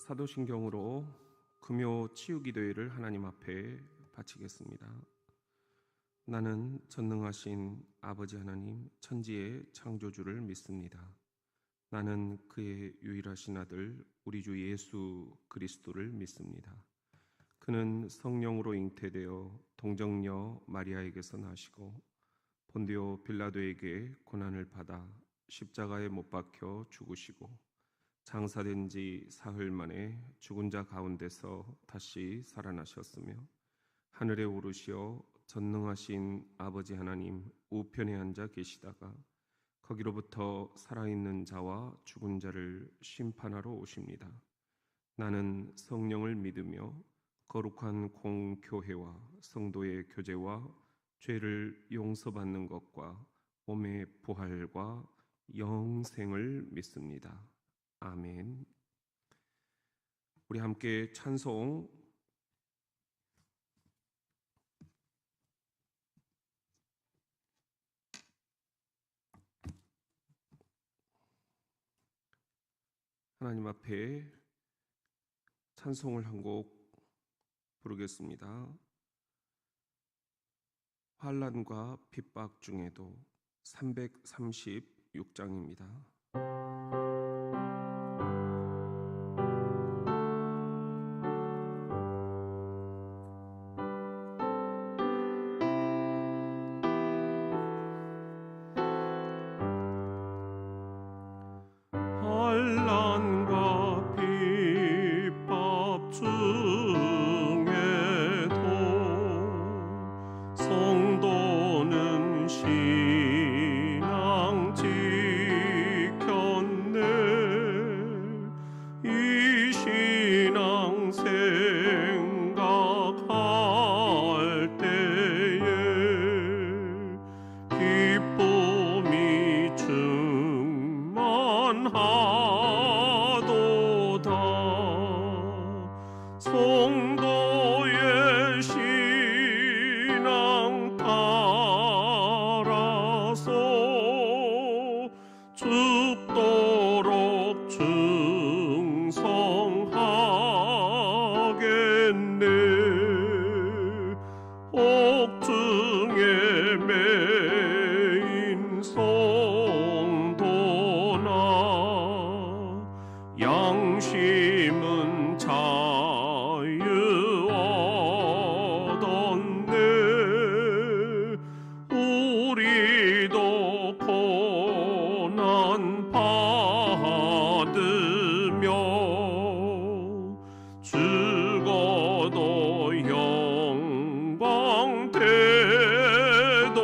사도신경으로 금요 치유기도회를 하나님 앞에 바치겠습니다. 나는 전능하신 아버지 하나님 천지의 창조주를 믿습니다. 나는 그의 유일하신 아들 우리 주 예수 그리스도를 믿습니다. 그는 성령으로 잉태되어 동정녀 마리아에게서 나시고 본디오 빌라도에게 고난을 받아 십자가에 못 박혀 죽으시고 장사된 지 사흘 만에 죽은 자 가운데서 다시 살아나셨으며 하늘에 오르시어 전능하신 아버지 하나님 우편에 앉아 계시다가 거기로부터 살아있는 자와 죽은 자를 심판하러 오십니다. 나는 성령을 믿으며 거룩한 공교회와 성도의 교제와 죄를 용서받는 것과 몸의 부활과 영생을 믿습니다. 아멘. 우리 함께 찬송 하나님 앞에 찬송을 한 곡 부르겠습니다. 환난과 핍박 중에도 336장입니다. 환난과 핍박 중에도 성도는 신앙 지켰네. 이 신앙 생각할 때에 기쁨이 충만하도다. 성도의 신앙 따라서 죽도록 충성하겠네. 옥중에 매인 성도나 양심은 자유 얻었네. 우리도 고난 받으며 죽어도 영광 되도다.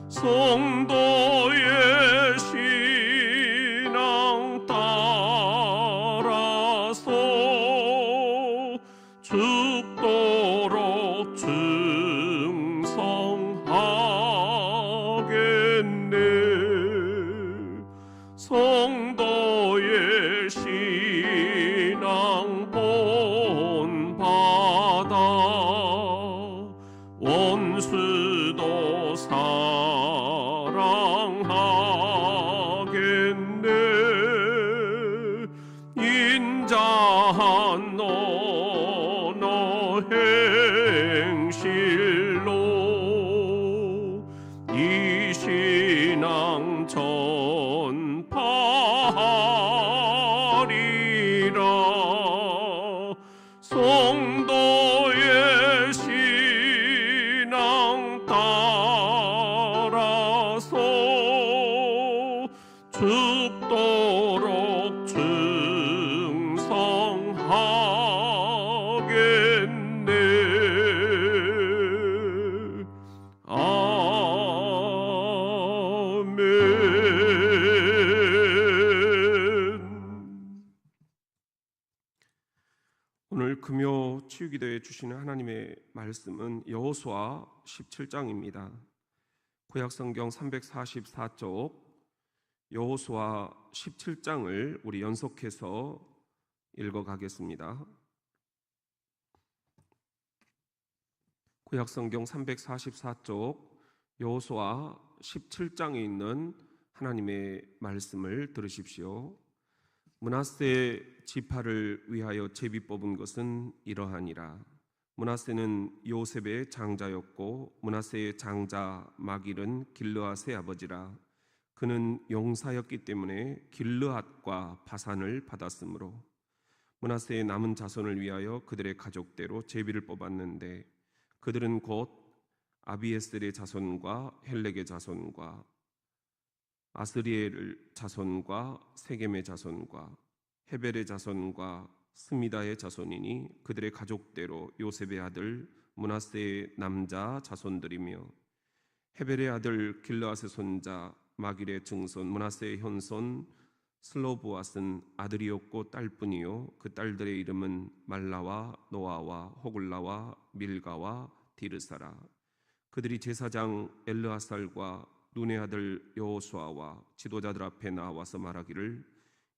성도의 신앙 따라서 죽도록 충성하겠네. 성도의 신앙 본받아 원수도 사랑하겠네. 인자한 언어 행실로 이 신앙 전파하리라. 성도의 신앙 따라서 죽도록 충성하겠네. 오늘 금요 치유기도에 주시는 하나님의 말씀은 여호수아 17장입니다. 구약성경 344쪽 여호수아 17장을 우리 연속해서 읽어가겠습니다. 구약성경 344쪽 여호수아 17장에 있는 하나님의 말씀을 들으십시오. 므낫세 지파를 위하여 제비 뽑은 것은 이러하니라. 므낫세는 요셉의 장자였고 므낫세의 장자 마길은 길르앗의 아버지라. 그는 용사였기 때문에 길르앗과 바산을 받았으므로 므낫세의 남은 자손을 위하여 그들의 가족대로 제비를 뽑았는데 그들은 곧 아비에셀의 자손과 헬렉의 자손과 아스리엘 자손과 세겜의 자손과 헤벨의 자손과 스미다의 자손이니 그들의 가족대로 요셉의 아들 므낫세의 남자 자손들이며 헤벨의 아들 길르앗의 손자 마길의 증손 므낫세의 현손 슬로보앗은 아들이었고 딸뿐이요 그 딸들의 이름은 말라와 노아와 호글라와 밀가와 디르사라. 그들이 제사장 엘르아살과 눈의 아들 여호수아와 지도자들 앞에 나와서 말하기를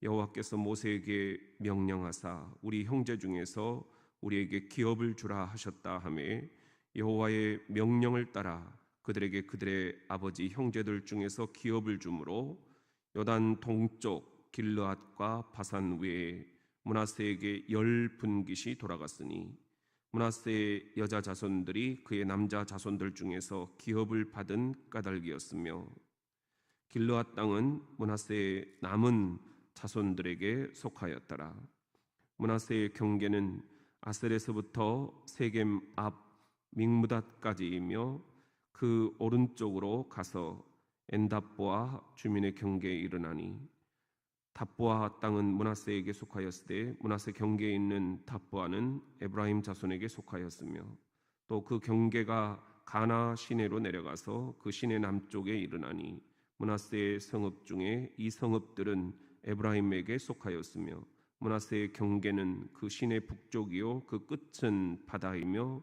여호와께서 모세에게 명령하사 우리 형제 중에서 우리에게 기업을 주라 하셨다 하매 여호와의 명령을 따라 그들에게 그들의 아버지 형제들 중에서 기업을 주므로 요단 동쪽 길르앗과 바산 외에 므낫세에게 10분깃이 돌아갔으니 므낫세의 여자 자손들이 그의 남자 자손들 중에서 기업을 받은 까닭이었으며 길르앗 땅은 므낫세의 남은 자손들에게 속하였더라. 므낫세의 경계는 아셀에서부터 세겜 앞 믹므닷까지이며 그 오른쪽으로 가서 엔답보아 주민의 경계에 이르나니 답보아 땅은 므낫세에게 속하였으되 므낫세 경계에 있는 답보아는 에브라임 자손에게 속하였으며 또 그 경계가 가나 시내로 내려가서 그 시내 남쪽에 이르나니 므낫세의 성읍 중에 이 성읍들은 에브라임에게 속하였으며 므낫세의 경계는 그 시내 북쪽이요 그 끝은 바다이며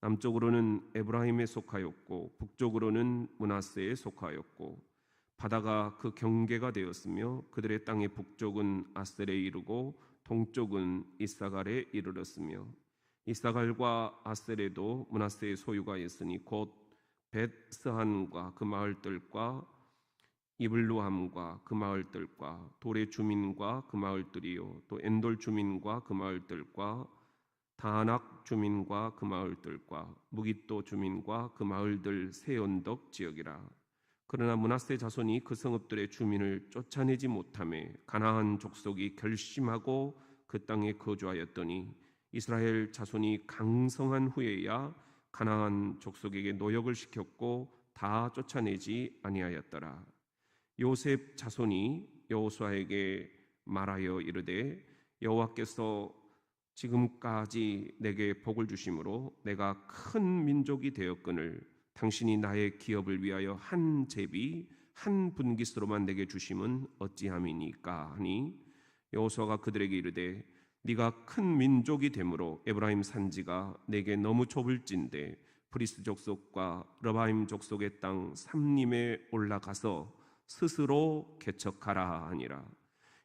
남쪽으로는 에브라임에 속하였고 북쪽으로는 므낫세에 속하였고 바다가 그 경계가 되었으며 그들의 땅의 북쪽은 아셀에 이르고 동쪽은 이사갈에 이르렀으며 이사갈과 아셀에도 므낫세의 소유가 있으니 곧 벳스한과 그 마을들과 이블루함과 그 마을들과 돌의 주민과 그 마을들이요 또 엔돌 주민과 그 마을들과 다낙 주민과 그 마을들과 무깃도 주민과 그 마을들 세 언덕 지역이라. 그러나 므낫세 자손이 그 성읍들의 주민을 쫓아내지 못하매 가나안 족속이 결심하고 그 땅에 거주하였더니 이스라엘 자손이 강성한 후에야 가나안 족속에게 노역을 시켰고 다 쫓아내지 아니하였더라. 요셉 자손이 여호수아에게 말하여 이르되 여호와께서 지금까지 내게 복을 주심으로 내가 큰 민족이 되었거늘 당신이 나의 기업을 위하여 한 제비 한 분깃으로만 내게 주심은 어찌함이니까 하니 여호수아가 그들에게 이르되 네가 큰 민족이 되므로 에브라임 산지가 내게 너무 좁을진대 브리스 족속과 러바임 족속의 땅 삼림에 올라가서 스스로 개척하라 하니라.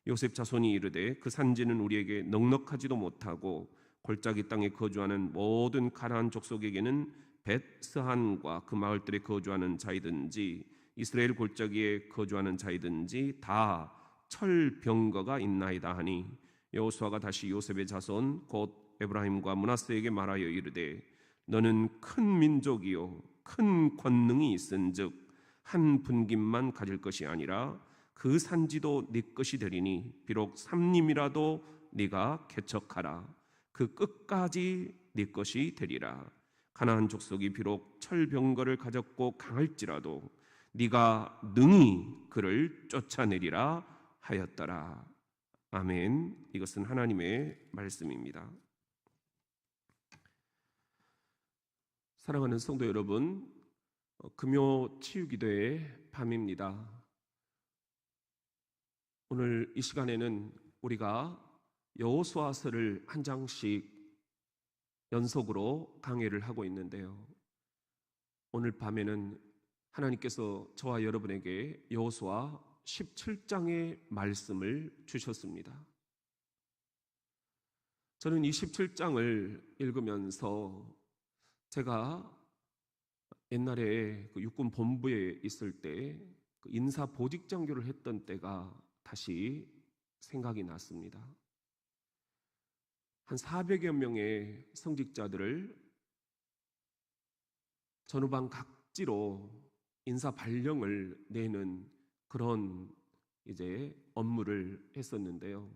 요셉 자손이 이르되 그 산지는 우리에게 넉넉하지도 못하고 골짜기 땅에 거주하는 모든 가나안 족속에게는 벳스한과 그 마을들에 거주하는 자이든지 이스라엘 골짜기에 거주하는 자이든지 다 철병거가 있나이다 하니 여호수아가 다시 요셉의 자손 곧 에브라임과 므낫세에게 말하여 이르되 너는 큰 민족이요 큰 권능이 있은즉 한 분깃만 가질 것이 아니라 그 산지도 네 것이 되리니 비록 삼림이라도 네가 개척하라. 그 끝까지 네 것이 되리라. 가나안 족속이 비록 철병거를 가졌고 강할지라도 네가 능히 그를 쫓아내리라 하였더라. 아멘. 이것은 하나님의 말씀입니다. 사랑하는 성도 여러분, 금요 치유기도의 밤입니다. 오늘 이 시간에는 우리가 여호수아서를 한 장씩 연속으로 강해를 하고 있는데요. 오늘 밤에는 하나님께서 저와 여러분에게 여호수아 17장의 말씀을 주셨습니다. 저는 이 17장을 읽으면서 제가 옛날에 그 육군 본부에 있을 때 인사 보직 장교를 했던 때가 다시 생각이 났습니다. 한 400여 명의 성직자들을 전후방 각지로 인사 발령을 내는 그런 이제 업무를 했었는데요.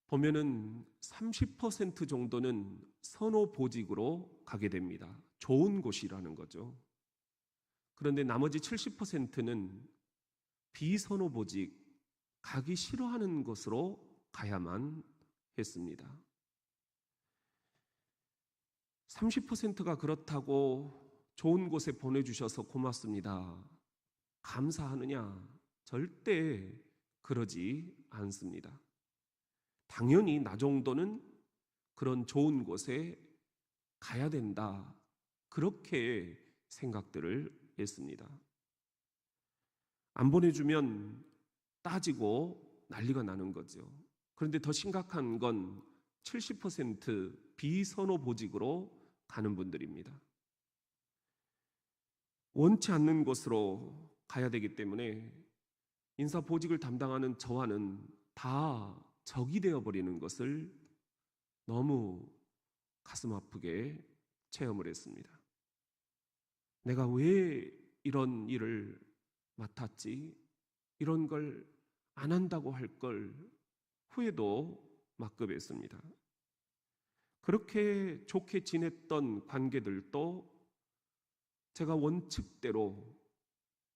보면은 30% 정도는 선호보직으로 가게 됩니다. 좋은 곳이라는 거죠. 그런데 나머지 70%는 비선호보직, 가기 싫어하는 곳으로 가야만 했습니다. 30%가 그렇다고 좋은 곳에 보내주셔서 고맙습니다, 감사하느냐? 절대 그러지 않습니다. 당연히 나 정도는 그런 좋은 곳에 가야 된다, 그렇게 생각들을 했습니다. 안 보내주면 따지고 난리가 나는 거죠. 그런데 더 심각한 건 70% 비선호 보직으로 가는 분들입니다. 원치 않는 곳으로 가야 되기 때문에 인사 보직을 담당하는 저와는 다 적이 되어버리는 것을 너무 가슴 아프게 체험을 했습니다. 내가 왜 이런 일을 맡았지? 이런 걸 안 한다고 할 걸 후회도 막급했습니다. 그렇게 좋게 지냈던 관계들도 제가 원칙대로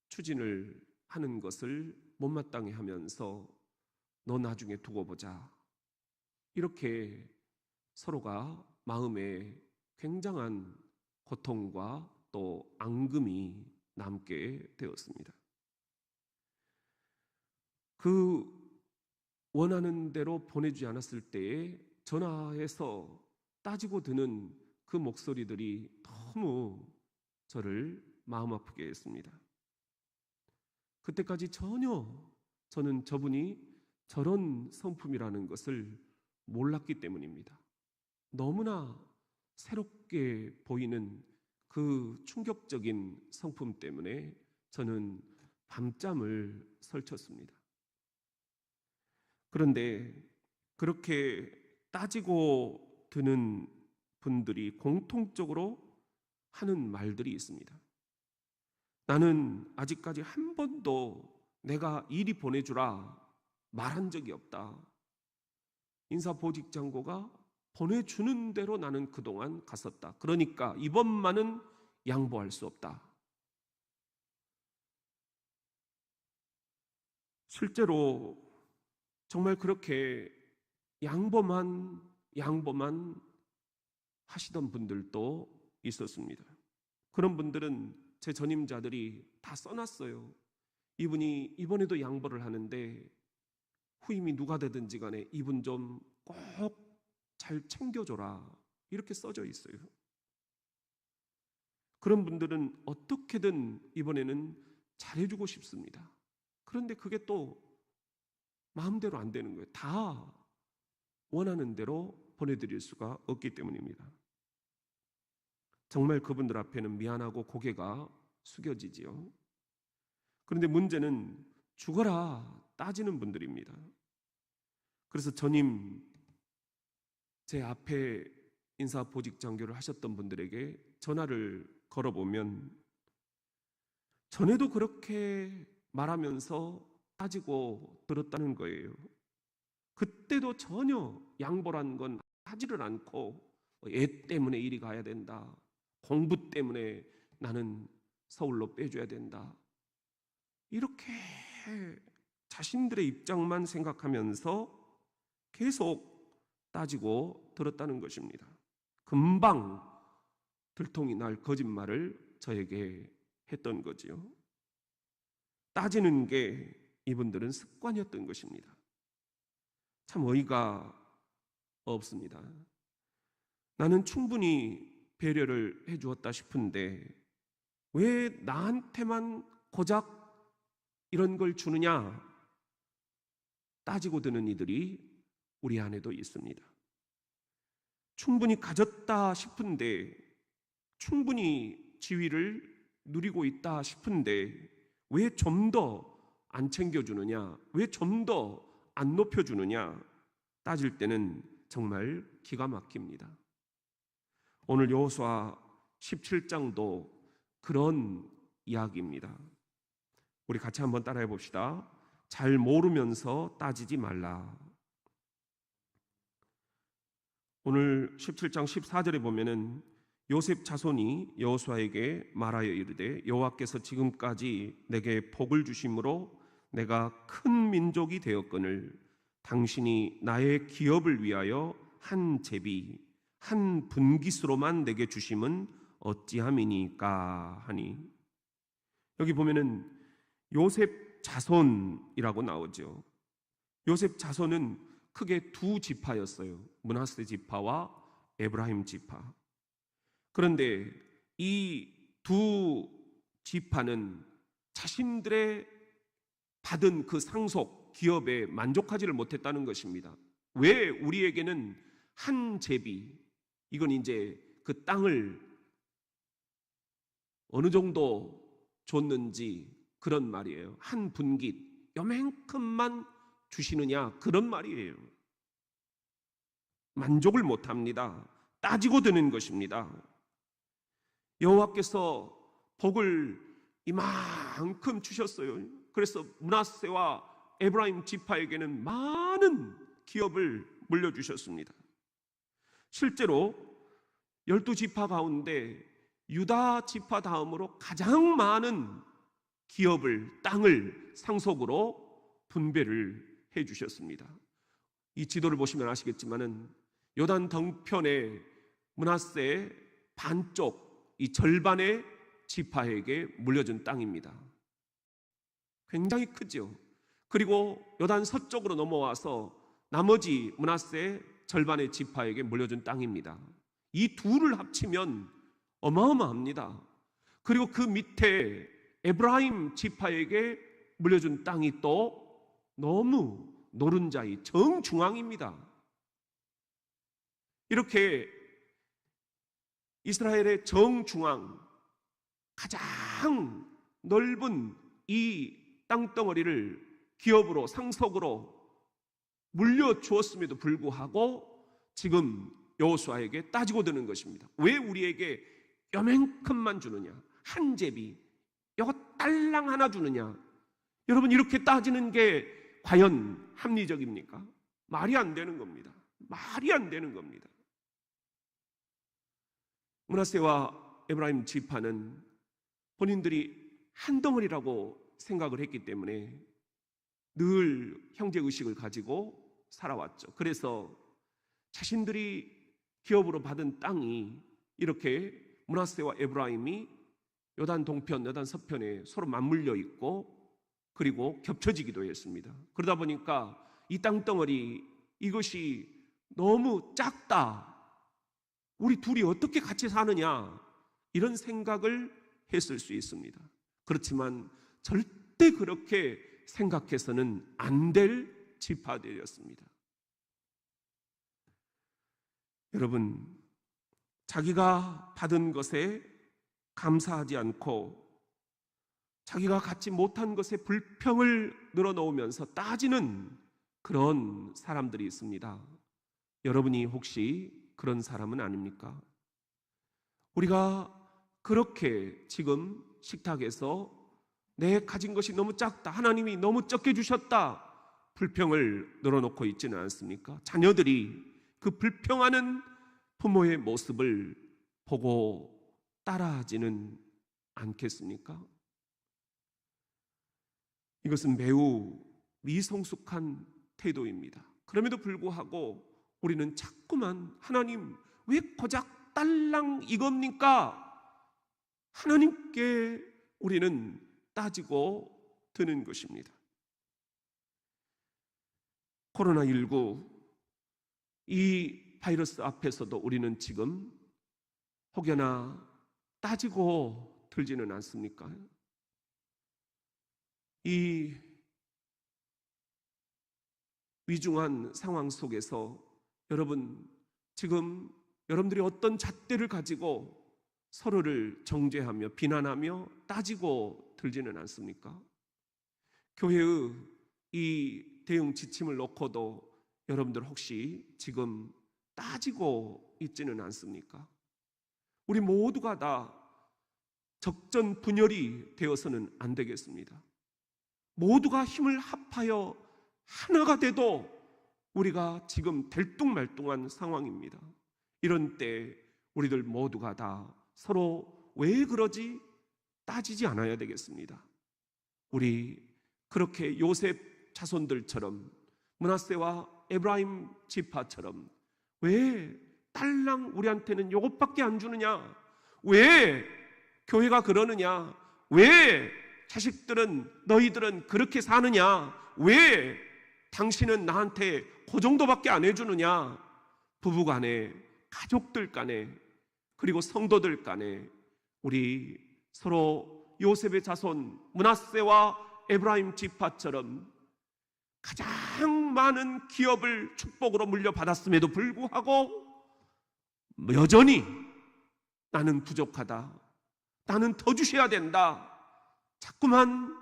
추진을 하는 것을 못마땅해 하면서 너 나중에 두고 보자, 이렇게 서로가 마음에 굉장한 고통과 또 앙금이 남게 되었습니다. 그 원하는 대로 보내주지 않았을 때에 전화해서 따지고 드는 그 목소리들이 너무 저를 마음 아프게 했습니다. 그때까지 전혀 저는 저분이 저런 성품이라는 것을 몰랐기 때문입니다. 너무나 새롭게 보이는 그 충격적인 성품 때문에 저는 밤잠을 설쳤습니다. 그런데 그렇게 따지고 드는 분들이 공통적으로 하는 말들이 있습니다. 나는 아직까지 한 번도 내가 이리 보내주라 말한 적이 없다. 인사보직장고가 보내주는 대로 나는 그동안 갔었다. 그러니까 이번만은 양보할 수 없다. 실제로 정말 그렇게 양보만 하시던 분들도 있었습니다. 그런 분들은 제 전임자들이 다 써놨어요. 이분이 이번에도 양보를 하는데 후임이 누가 되든지 간에 이분 좀 꼭 잘 챙겨줘라, 이렇게 써져 있어요. 그런 분들은 어떻게든 이번에는 잘해주고 싶습니다. 그런데 그게 또 마음대로 안 되는 거예요. 다 원하는 대로 보내드릴 수가 없기 때문입니다. 정말 그분들 앞에는 미안하고 고개가 숙여지지요. 그런데 문제는 죽어라 따지는 분들입니다. 그래서 전임 제 앞에 인사보직 장교를 하셨던 분들에게 전화를 걸어보면 전에도 그렇게 말하면서 따지고 들었다는 거예요. 그때도 전혀 양보란 건 하지를 않고 애 때문에 이리 가야 된다, 공부 때문에 나는 서울로 빼줘야 된다, 이렇게 자신들의 입장만 생각하면서 계속 따지고 들었다는 것입니다. 금방 들통이 날 거짓말을 저에게 했던 거지요. 따지는 게 이분들은 습관이었던 것입니다. 참 어이가 없습니다. 나는 충분히 배려를 해주었다 싶은데 왜 나한테만 고작 이런 걸 주느냐 따지고 드는 이들이 우리 안에도 있습니다. 충분히 가졌다 싶은데, 충분히 지위를 누리고 있다 싶은데 왜 좀 더 안 챙겨주느냐, 왜 좀 더 안 높여주느냐 따질 때는 정말 기가 막힙니다. 오늘 여호수아 17장도 그런 이야기입니다. 우리 같이 한번 따라해 봅시다. 잘 모르면서 따지지 말라. 오늘 17장 14절에 보면은 요셉 자손이 여호수아에게 말하여 이르되 여호와께서 지금까지 내게 복을 주심으로 내가 큰 민족이 되었거늘 당신이 나의 기업을 위하여 한 제비 한 분깃으로만 내게 주심은 어찌함이니까 하니, 여기 보면은 요셉 자손이라고 나오죠. 요셉 자손은 크게 두 지파였어요. 므낫세 지파와 에브라임 지파. 그런데 이 두 지파는 자신들의 받은 그 상속 기업에 만족하지를 못했다는 것입니다. 왜 우리에게는 한 제비, 이건 이제 그 땅을 어느 정도 줬는지 그런 말이에요. 한 분깃 요만큼만 주시느냐 그런 말이에요. 만족을 못합니다. 따지고 드는 것입니다. 여호와께서 복을 이만큼 주셨어요. 그래서 므낫세와 에브라임 지파에게는 많은 기업을 물려주셨습니다. 실제로 12지파 가운데 유다 지파 다음으로 가장 많은 기업을, 땅을 상속으로 분배를 해주셨습니다. 이 지도를 보시면 아시겠지만은 요단 동편에 므낫세 반쪽, 이 절반의 지파에게 물려준 땅입니다. 굉장히 크죠. 그리고 요단 서쪽으로 넘어와서 나머지 므낫세 절반의 지파에게 물려준 땅입니다. 이 둘을 합치면 어마어마합니다. 그리고 그 밑에 에브라임 지파에게 물려준 땅이 또 너무 노른자이 정중앙입니다. 이렇게 이스라엘의 정중앙, 가장 넓은 이 땅덩어리를 기업으로, 상속으로 물려주었음에도 불구하고 지금 여호수아에게 따지고 드는 것입니다. 왜 우리에게 요만큼만 주느냐, 한 제비, 요거 딸랑 하나 주느냐. 여러분, 이렇게 따지는 게 과연 합리적입니까? 말이 안 되는 겁니다. 말이 안 되는 겁니다. 므낫세와 에브라임 지파는 본인들이 한 덩어리라고 생각을 했기 때문에 늘 형제의식을 가지고 살아왔죠. 그래서 자신들이 기업으로 받은 땅이 이렇게 므낫세와 에브라임이 요단 동편, 요단 서편에 서로 맞물려 있고 그리고 겹쳐지기도 했습니다. 그러다 보니까 이 땅덩어리, 이것이 너무 작다, 우리 둘이 어떻게 같이 사느냐, 이런 생각을 했을 수 있습니다. 그렇지만 절대 그렇게 생각해서는 안 될 지파들이었습니다. 여러분, 자기가 받은 것에 감사하지 않고 자기가 갖지 못한 것에 불평을 늘어놓으면서 따지는 그런 사람들이 있습니다. 여러분이 혹시 그런 사람은 아닙니까? 우리가 그렇게 지금 식탁에서 내 가진 것이 너무 작다, 하나님이 너무 적게 주셨다, 불평을 늘어놓고 있지는 않습니까? 자녀들이 그 불평하는 부모의 모습을 보고 따라하지는 않겠습니까? 이것은 매우 미성숙한 태도입니다. 그럼에도 불구하고 우리는 자꾸만 하나님 왜 고작 딸랑 이겁니까? 하나님께 우리는 따지고 드는 것입니다. 코로나19 이 바이러스 앞에서도 우리는 지금 혹여나 따지고 들지는 않습니까? 이 위중한 상황 속에서 여러분, 지금 여러분들이 어떤 잣대를 가지고 서로를 정죄하며 비난하며 따지고 들지는 않습니까? 교회의 이 대응 지침을 놓고도 여러분들 혹시 지금 따지고 있지는 않습니까? 우리 모두가 다 적전분열이 되어서는 안 되겠습니다. 모두가 힘을 합하여 하나가 돼도 우리가 지금 들뚱말뚱한 상황입니다. 이런 때 우리들 모두가 다 서로 왜 그러지 따지지 않아야 되겠습니다. 우리 그렇게 요셉 자손들처럼 므낫세와 에브라임 지파처럼 왜 딸랑 우리한테는 요것밖에 안 주느냐? 왜 교회가 그러느냐? 왜 자식들은 너희들은 그렇게 사느냐? 왜 당신은 나한테 그 정도밖에 안 해주느냐? 부부간에, 가족들 간에, 그리고 성도들 간에 우리 서로 요셉의 자손 므낫세와 에브라임 지파처럼 가장 많은 기업을 축복으로 물려받았음에도 불구하고 여전히 나는 부족하다, 나는 더 주셔야 된다, 자꾸만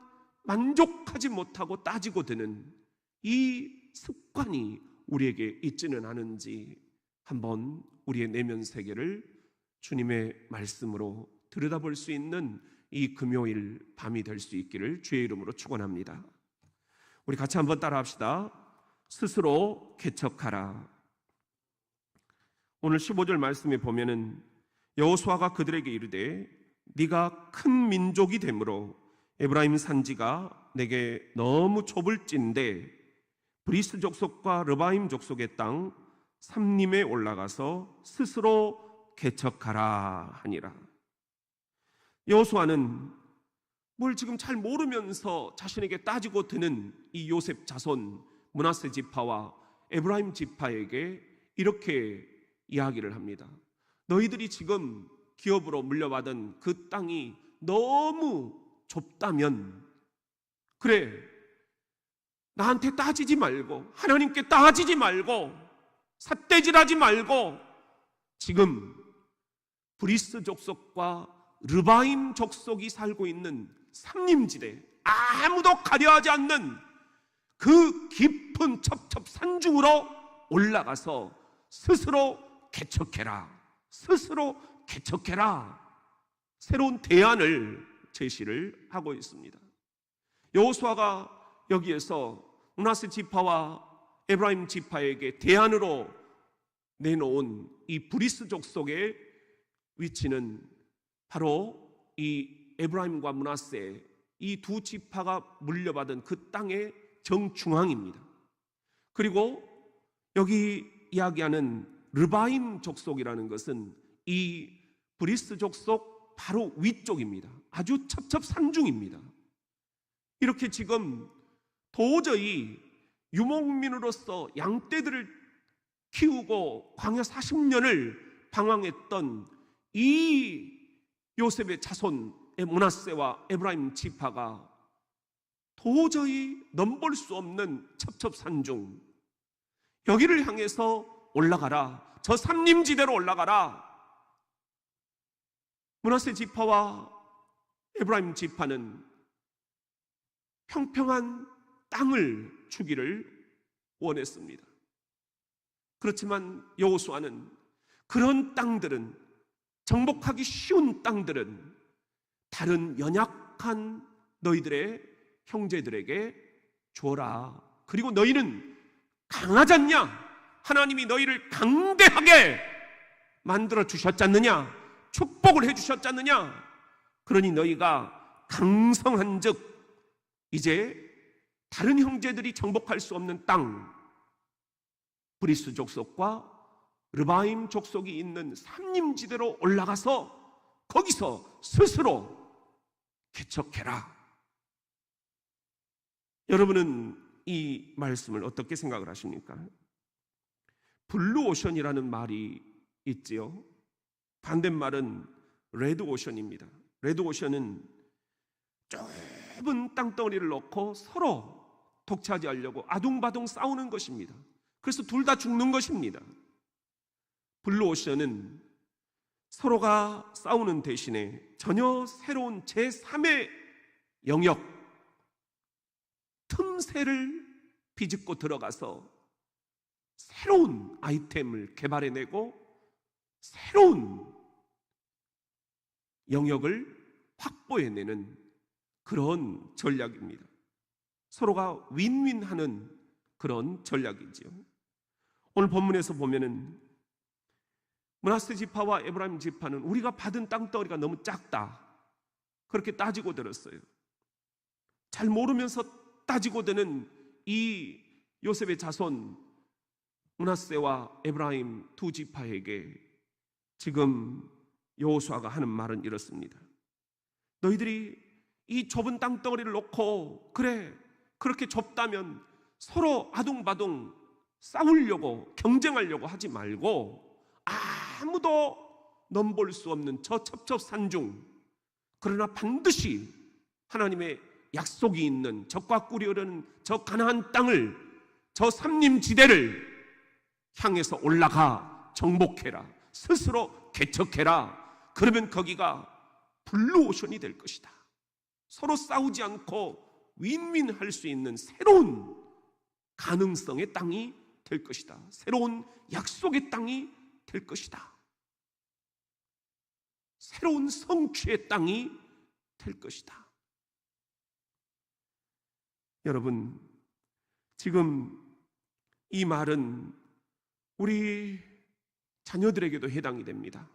만족하지 못하고 따지고 드는 이 습관이 우리에게 있지는 않은지 한번 우리의 내면 세계를 주님의 말씀으로 들여다볼 수 있는 이 금요일 밤이 될 수 있기를 주의 이름으로 축원합니다. 우리 같이 한번 따라합시다. 스스로 개척하라. 오늘 15절 말씀에 보면은 여호수아가 그들에게 이르되 네가 큰 민족이 되므로 에브라임 산지가 내게 너무 좁을진데 브리스 족속과 르바임 족속의 땅 삼림에 올라가서 스스로 개척하라 하니라. 여호수아는 뭘 지금 잘 모르면서 자신에게 따지고 드는 이 요셉 자손 므낫세 지파와 에브라임 지파에게 이렇게 이야기를 합니다. 너희들이 지금 기업으로 물려받은 그 땅이 너무 좁다면 그래, 나한테 따지지 말고, 하나님께 따지지 말고, 삿대질하지 말고 지금 브리스 족속과 르바임 족속이 살고 있는 삼림지대, 아무도 가려하지 않는 그 깊은 첩첩산중으로 올라가서 스스로 개척해라, 스스로 개척해라, 새로운 대안을 제시를 하고 있습니다. 여호수아가 여기에서 므낫세 지파와 에브라임 지파에게 대안으로 내놓은 이 브리스 족속의 위치는 바로 이 에브라임과 므낫세 이 두 지파가 물려받은 그 땅의 정중앙입니다. 그리고 여기 이야기하는 르바임 족속이라는 것은 이 브리스 족속 바로 위쪽입니다. 아주 첩첩산중입니다. 이렇게 지금 도저히 유목민으로서 양떼들을 키우고 광야 40년을 방황했던 이 요셉의 자손의 므낫세와 에브라임 지파가 도저히 넘볼 수 없는 첩첩산중, 여기를 향해서 올라가라, 저 삼림지대로 올라가라. 므낫세 지파와 에브라임 지파는 평평한 땅을 주기를 원했습니다. 그렇지만 여호수아는 그런 땅들은, 정복하기 쉬운 땅들은 다른 연약한 너희들의 형제들에게 줘라. 그리고 너희는 강하지 않냐? 하나님이 너희를 강대하게 만들어 주셨지 않느냐? 축복을 해 주셨지 않느냐? 그러니 너희가 강성한 즉 이제 다른 형제들이 정복할 수 없는 땅, 브리스 족속과 르바임 족속이 있는 삼림지대로 올라가서 거기서 스스로 개척해라. 여러분은 이 말씀을 어떻게 생각을 하십니까? 블루오션이라는 말이 있지요. 반대말은 레드오션입니다. 레드오션은 좁은 땅덩어리를 놓고 서로 독차지하려고 아둥바둥 싸우는 것입니다. 그래서 둘 다 죽는 것입니다. 블루오션은 서로가 싸우는 대신에 전혀 새로운 제3의 영역, 틈새를 비집고 들어가서 새로운 아이템을 개발해내고 새로운 영역을 확보해내는 그런 전략입니다. 서로가 윈윈하는 그런 전략이지요. 오늘 본문에서 보면은 므낫세 지파와 에브라임 지파는 우리가 받은 땅덩어리가 너무 작다, 그렇게 따지고 들었어요. 잘 모르면서 따지고 드는 이 요셉의 자손 므낫세와 에브라임 두 지파에게 지금 여호수아가 하는 말은 이렇습니다. 너희들이 이 좁은 땅덩어리를 놓고 그래 그렇게 좁다면 서로 아둥바둥 싸우려고 경쟁하려고 하지 말고 아무도 넘볼 수 없는 저 첩첩산중, 그러나 반드시 하나님의 약속이 있는 적과 꿀이 흐르는 저 가나안 땅을, 저 삼림지대를 향해서 올라가 정복해라. 스스로 개척해라. 그러면 거기가 블루오션이 될 것이다. 서로 싸우지 않고 윈윈할 수 있는 새로운 가능성의 땅이 될 것이다. 새로운 약속의 땅이 될 것이다. 새로운 성취의 땅이 될 것이다. 여러분, 지금 이 말은 우리 자녀들에게도 해당이 됩니다.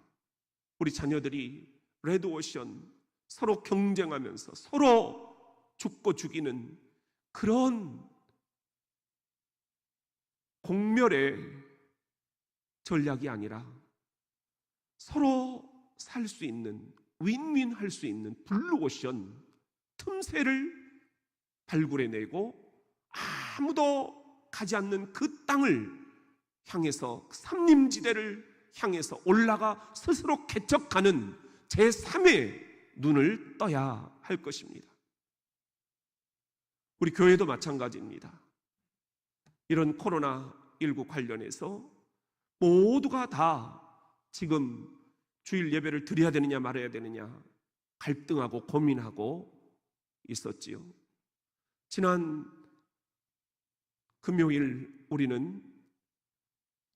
우리 자녀들이 레드오션, 서로 경쟁하면서 서로 죽고 죽이는 그런 공멸의 전략이 아니라 서로 살 수 있는, 윈윈할 수 있는 블루오션 틈새를 발굴해내고 아무도 가지 않는 그 땅을 향해서, 삼림지대를 향해서 올라가 스스로 개척하는 제3의 눈을 떠야 할 것입니다. 우리 교회도 마찬가지입니다. 이런 코로나19 관련해서 모두가 다 지금 주일 예배를 드려야 되느냐 말아야 되느냐 갈등하고 고민하고 있었지요. 지난 금요일 우리는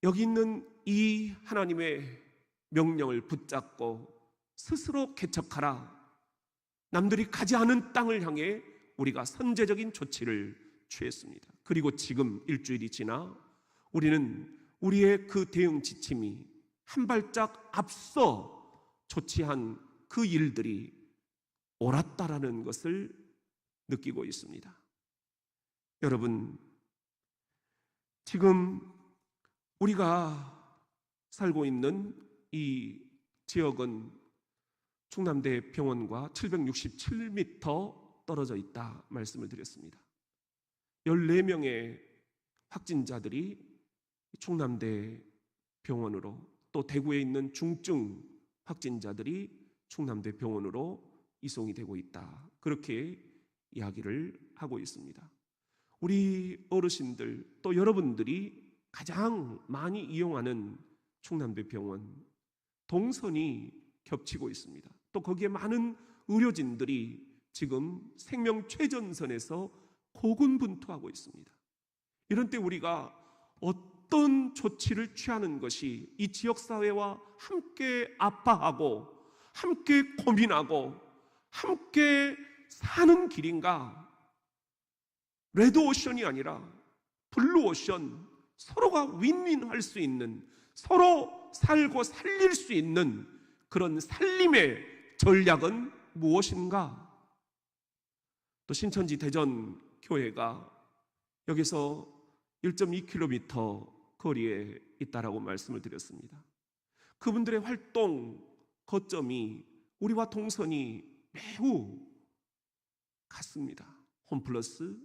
여기 있는 이 하나님의 명령을 붙잡고 스스로 개척하라, 남들이 가지 않은 땅을 향해 우리가 선제적인 조치를 취했습니다. 그리고 지금 일주일이 지나 우리는 우리의 그 대응 지침이 한 발짝 앞서 조치한 그 일들이 옳았다라는 것을 느끼고 있습니다. 여러분, 지금 우리가 살고 있는 이 지역은 충남대 병원과 767m 떨어져 있다 말씀을 드렸습니다. 14명의 확진자들이 충남대 병원으로, 또 대구에 있는 중증 확진자들이 충남대 병원으로 이송이 되고 있다, 그렇게 이야기를 하고 있습니다. 우리 어르신들, 또 여러분들이 가장 많이 이용하는 충남대 병원, 동선이 겹치고 있습니다. 또 거기에 많은 의료진들이 지금 생명 최전선에서 고군분투하고 있습니다. 이런 때 우리가 어떤 조치를 취하는 것이 이 지역사회와 함께 아파하고 함께 고민하고 함께 사는 길인가? 레드오션이 아니라 블루오션, 서로가 윈윈할 수 있는, 서로 살고 살릴 수 있는 그런 살림의 전략은 무엇인가? 또 신천지 대전 교회가 여기서 1.2km 거리에 있다라고 말씀을 드렸습니다. 그분들의 활동 거점이 우리와 동선이 매우 같습니다. 홈플러스,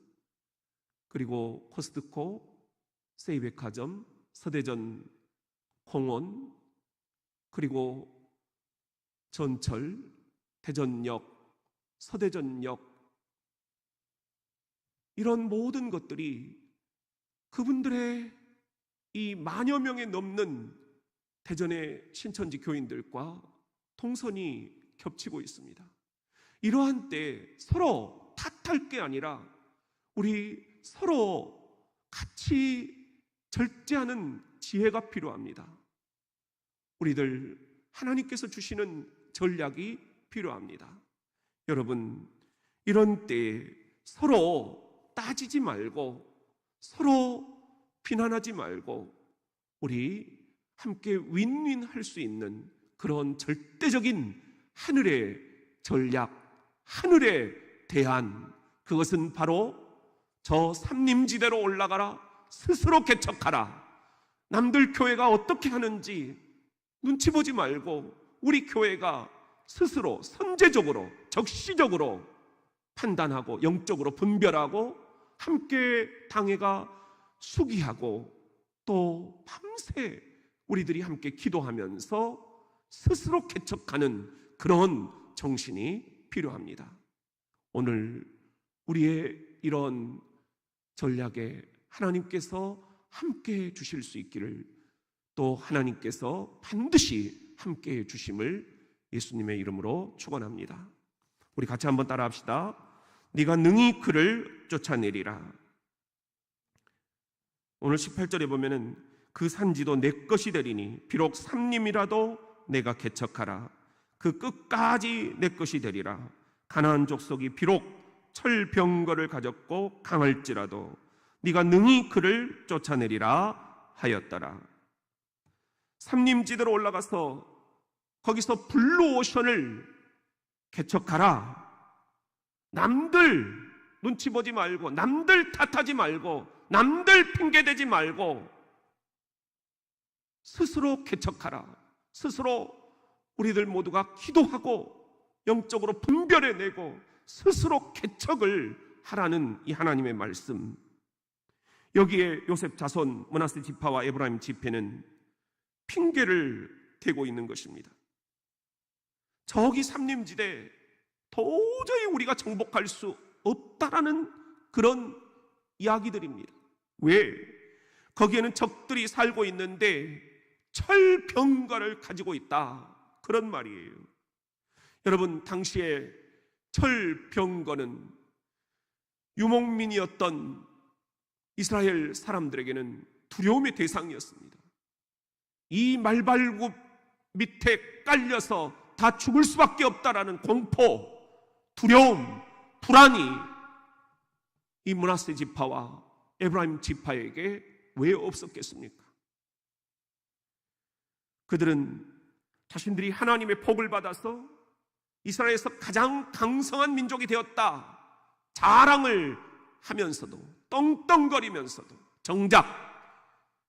그리고 코스트코, 세이백화점, 서대전 공원, 그리고 전철, 대전역, 서대전역, 이런 모든 것들이 그분들의 이 만여 명에 넘는 대전의 신천지 교인들과 동선이 겹치고 있습니다. 이러한 때 서로 탓할 게 아니라 우리 서로 같이 절제하는 지혜가 필요합니다. 우리들 하나님께서 주시는 전략이 필요합니다. 여러분, 이런 때에 서로 따지지 말고 서로 비난하지 말고 우리 함께 윈윈 할 수 있는 그런 절대적인 하늘의 전략, 하늘의 대안, 그것은 바로 저 삼림지대로 올라가라, 스스로 개척하라. 남들 교회가 어떻게 하는지 눈치 보지 말고 우리 교회가 스스로 선제적으로 적시적으로 판단하고 영적으로 분별하고 함께 당회가 수기하고 또 밤새 우리들이 함께 기도하면서 스스로 개척하는 그런 정신이 필요합니다. 오늘 우리의 이런 전략에 하나님께서 함께 주실 수 있기를, 또 하나님께서 반드시 함께 주심을 예수님의 이름으로 축원합니다. 우리 같이 한번 따라합시다. 네가 능히 그를 쫓아내리라. 오늘 18절에 보면은 그 산지도 내 것이 되리니 비록 삼림이라도 내가 개척하라. 그 끝까지 내 것이 되리라. 가나안 족속이 비록 철병거를 가졌고 강할지라도 네가 능히 그를 쫓아내리라 하였더라. 삼림지대로 올라가서 거기서 블루오션을 개척하라. 남들 눈치 보지 말고 남들 탓하지 말고 남들 핑계대지 말고 스스로 개척하라. 스스로 우리들 모두가 기도하고 영적으로 분별해내고 스스로 개척을 하라는 이 하나님의 말씀. 여기에 요셉 자손 므낫세 지파와 에브라임 지파는 핑계를 대고 있는 것입니다. 저기 삼림지대 도저히 우리가 정복할 수 없다라는 그런 이야기들입니다. 왜? 거기에는 적들이 살고 있는데 철병거를 가지고 있다, 그런 말이에요. 여러분, 당시에 철병거는 유목민이었던 이스라엘 사람들에게는 두려움의 대상이었습니다. 이 말발굽 밑에 깔려서 다 죽을 수밖에 없다라는 공포, 두려움, 불안이 이 므낫세 지파와 에브라임 지파에게 왜 없었겠습니까? 그들은 자신들이 하나님의 복을 받아서 이스라엘에서 가장 강성한 민족이 되었다 자랑을 하면서도, 떵떵거리면서도 정작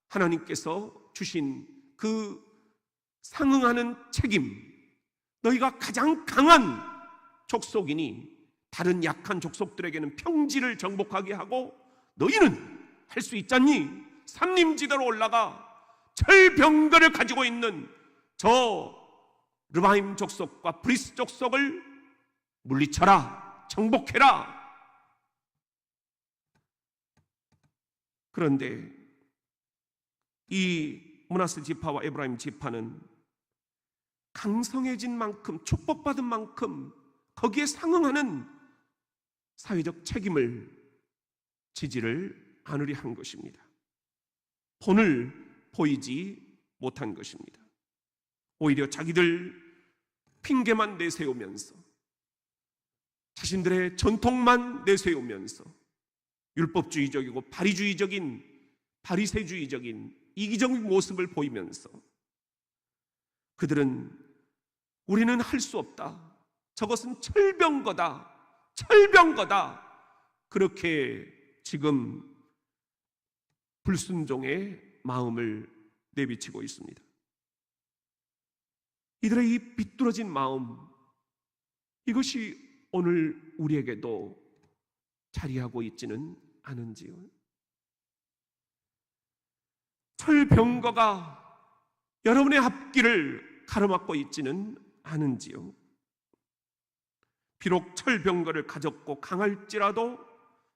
하나님께서 주신 그 상응하는 책임, 너희가 가장 강한 족속이니 다른 약한 족속들에게는 평지를 정복하게 하고 너희는 할 수 있잖니? 삼림지대로 올라가 철병거를 가지고 있는 저 르바임 족속과 브리스 족속을 물리쳐라, 정복해라. 그런데 이 므낫세 지파와 에브라임 지파는 강성해진 만큼, 축복받은 만큼 거기에 상응하는 사회적 책임을 지지를 않으려 한 것입니다. 본을 보이지 못한 것입니다. 오히려 자기들 핑계만 내세우면서 자신들의 전통만 내세우면서 율법주의적이고 바리주의적인, 바리새주의적인 이기적인 모습을 보이면서 그들은 우리는 할 수 없다, 저것은 철병거다, 철병거다, 그렇게 지금 불순종의 마음을 내비치고 있습니다. 이들의 이 비뚤어진 마음, 이것이 오늘 우리에게도 자리하고 있지는 않은지요? 철병거가 여러분의 앞길을 가로막고 있지는 않은지요? 비록 철병거를 가졌고 강할지라도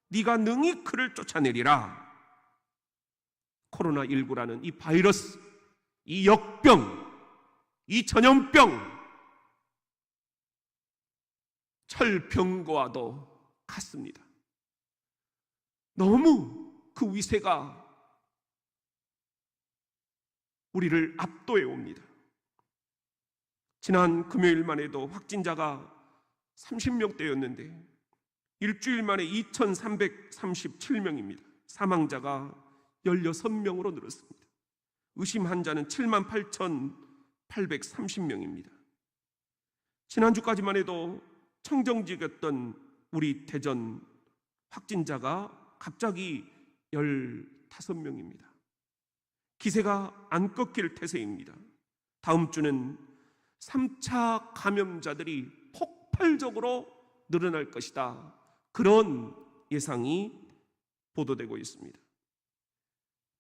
네가 능히 그를 쫓아내리라. 코로나19라는 이 바이러스, 이 역병, 이 전염병, 철병거와도 같습니다. 너무 그 위세가 우리를 압도해 옵니다. 지난 금요일만 해도 확진자가 30명대였는데 일주일 만에 2337명입니다. 사망자가 16명으로 늘었습니다. 의심 환자는 78,830명입니다. 지난주까지만 해도 청정지였던 우리 대전 확진자가 갑자기 15명입니다. 기세가 안 꺾일 태세입니다. 다음 주는 3차 감염자들이 폭발적으로 늘어날 것이다. 그런 예상이 보도되고 있습니다.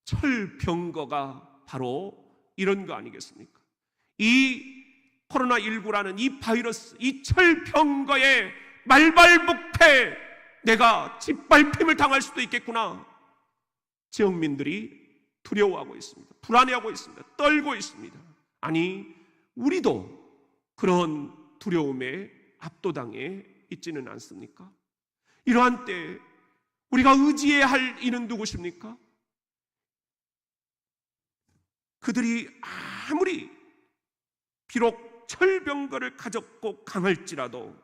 철병거가 바로 이런 거 아니겠습니까? 이 코로나19라는 이 바이러스, 이 철병거의 말발복패, 내가 짓밟힘을 당할 수도 있겠구나. 지역민들이 두려워하고 있습니다. 불안해하고 있습니다. 떨고 있습니다. 아니, 우리도 그런 두려움에 압도당해 있지는 않습니까? 이러한 때 우리가 의지해야 할 이는 누구십니까? 그들이 아무리 비록 철병거를 가졌고 강할지라도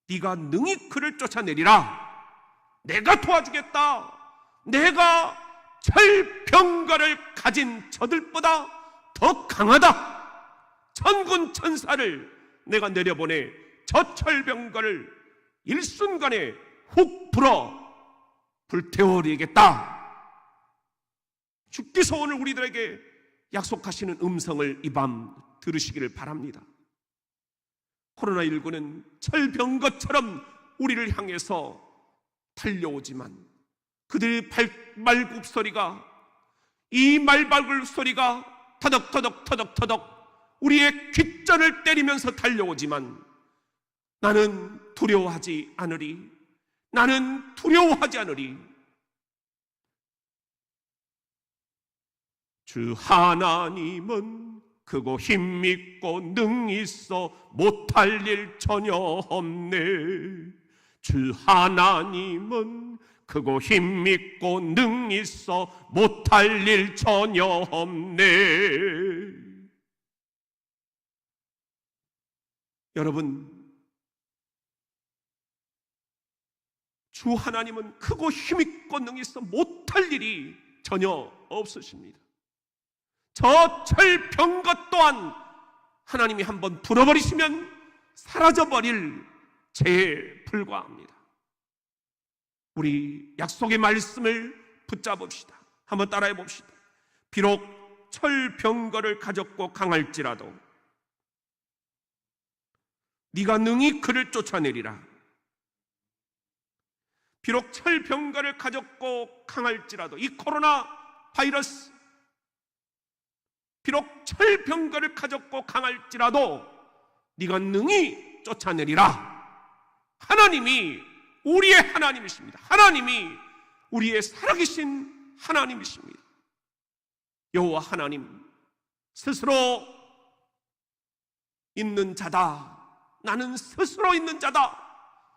네가 능히 그를 쫓아내리라. 내가 도와주겠다. 내가 철병거를 가진 저들보다 더 강하다. 천군 천사를 내가 내려보내 저 철병거를 일순간에 훅 불어 불태워버리겠다. 주께서 오늘 우리들에게 약속하시는 음성을 이 밤 들으시기를 바랍니다. 코로나19는 철병거처럼 우리를 향해서 달려오지만 그들의 말굽 소리가, 이 말발굽 소리가 터덕터덕 우리의 귓전을 때리면서 달려오지만 나는 두려워하지 않으리. 나는 두려워하지 않으리. 주 하나님은 크고 힘있고 능히 있어 못할 일 전혀 없네. 주 하나님은 크고 힘있고 능히 있어 못할 일 전혀 없네. 여러분, 주 하나님은 크고 힘있고 능히 있어 못할 일이 전혀 없으십니다. 저 철병거 또한 하나님이 한번 불어버리시면 사라져버릴 죄에 불과합니다. 우리 약속의 말씀을 붙잡읍시다. 한번 따라해 봅시다. 비록 철병거를 가졌고 강할지라도 네가 능히 그를 쫓아내리라. 비록 철병거를 가졌고 강할지라도 이 코로나 바이러스, 비록 철병거를 가졌고 강할지라도 네가 능히 쫓아내리라. 하나님이 우리의 하나님이십니다. 하나님이 우리의 살아계신 하나님이십니다. 여호와 하나님 스스로 있는 자다. 나는 스스로 있는 자다.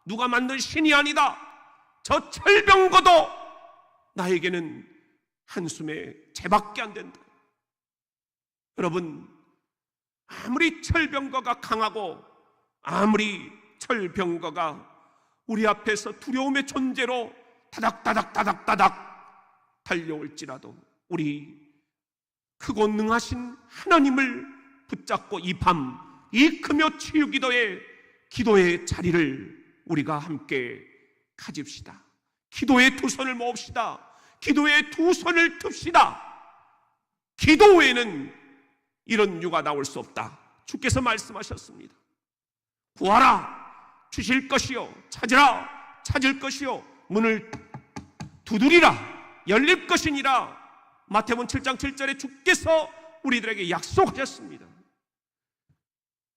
누가 만든 신이 아니다. 저 철병거도 나에게는 한숨의 재밖에 안 된다. 여러분, 아무리 철병거가 강하고 아무리 철병거가 우리 앞에서 두려움의 존재로 다닥다닥 달려올지라도 우리 크고 능하신 하나님을 붙잡고 이 밤, 이 금요 치유 기도의 자리를 우리가 함께 가집시다. 기도의 두 손을 모읍시다. 기도의 두 손을 듭시다. 기도 외에는 이런 유가 나올 수 없다. 주께서 말씀하셨습니다. 구하라, 주실 것이요. 찾으라, 찾을 것이요. 문을 두드리라, 열릴 것이니라. 마태복음 7장 7절에 주께서 우리들에게 약속하셨습니다.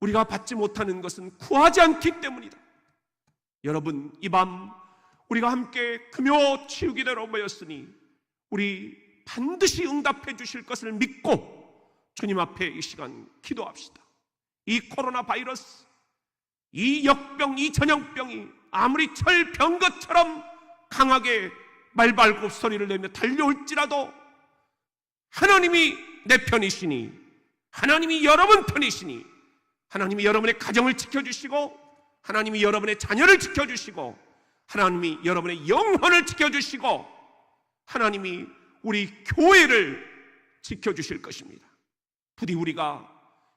우리가 받지 못하는 것은 구하지 않기 때문이다. 여러분, 이 밤 우리가 함께 금요 치유기도로 모였으니 우리 반드시 응답해 주실 것을 믿고 주님 앞에 이 시간 기도합시다. 이 코로나 바이러스, 이 역병, 이 전염병이 아무리 철병거처럼 강하게 말발굽소리를 내며 달려올지라도 하나님이 내 편이시니, 하나님이 여러분 편이시니, 하나님이 여러분의 가정을 지켜주시고, 하나님이 여러분의 자녀를 지켜주시고, 하나님이 여러분의 영혼을 지켜주시고, 하나님이 우리 교회를 지켜주실 것입니다. 부디 우리가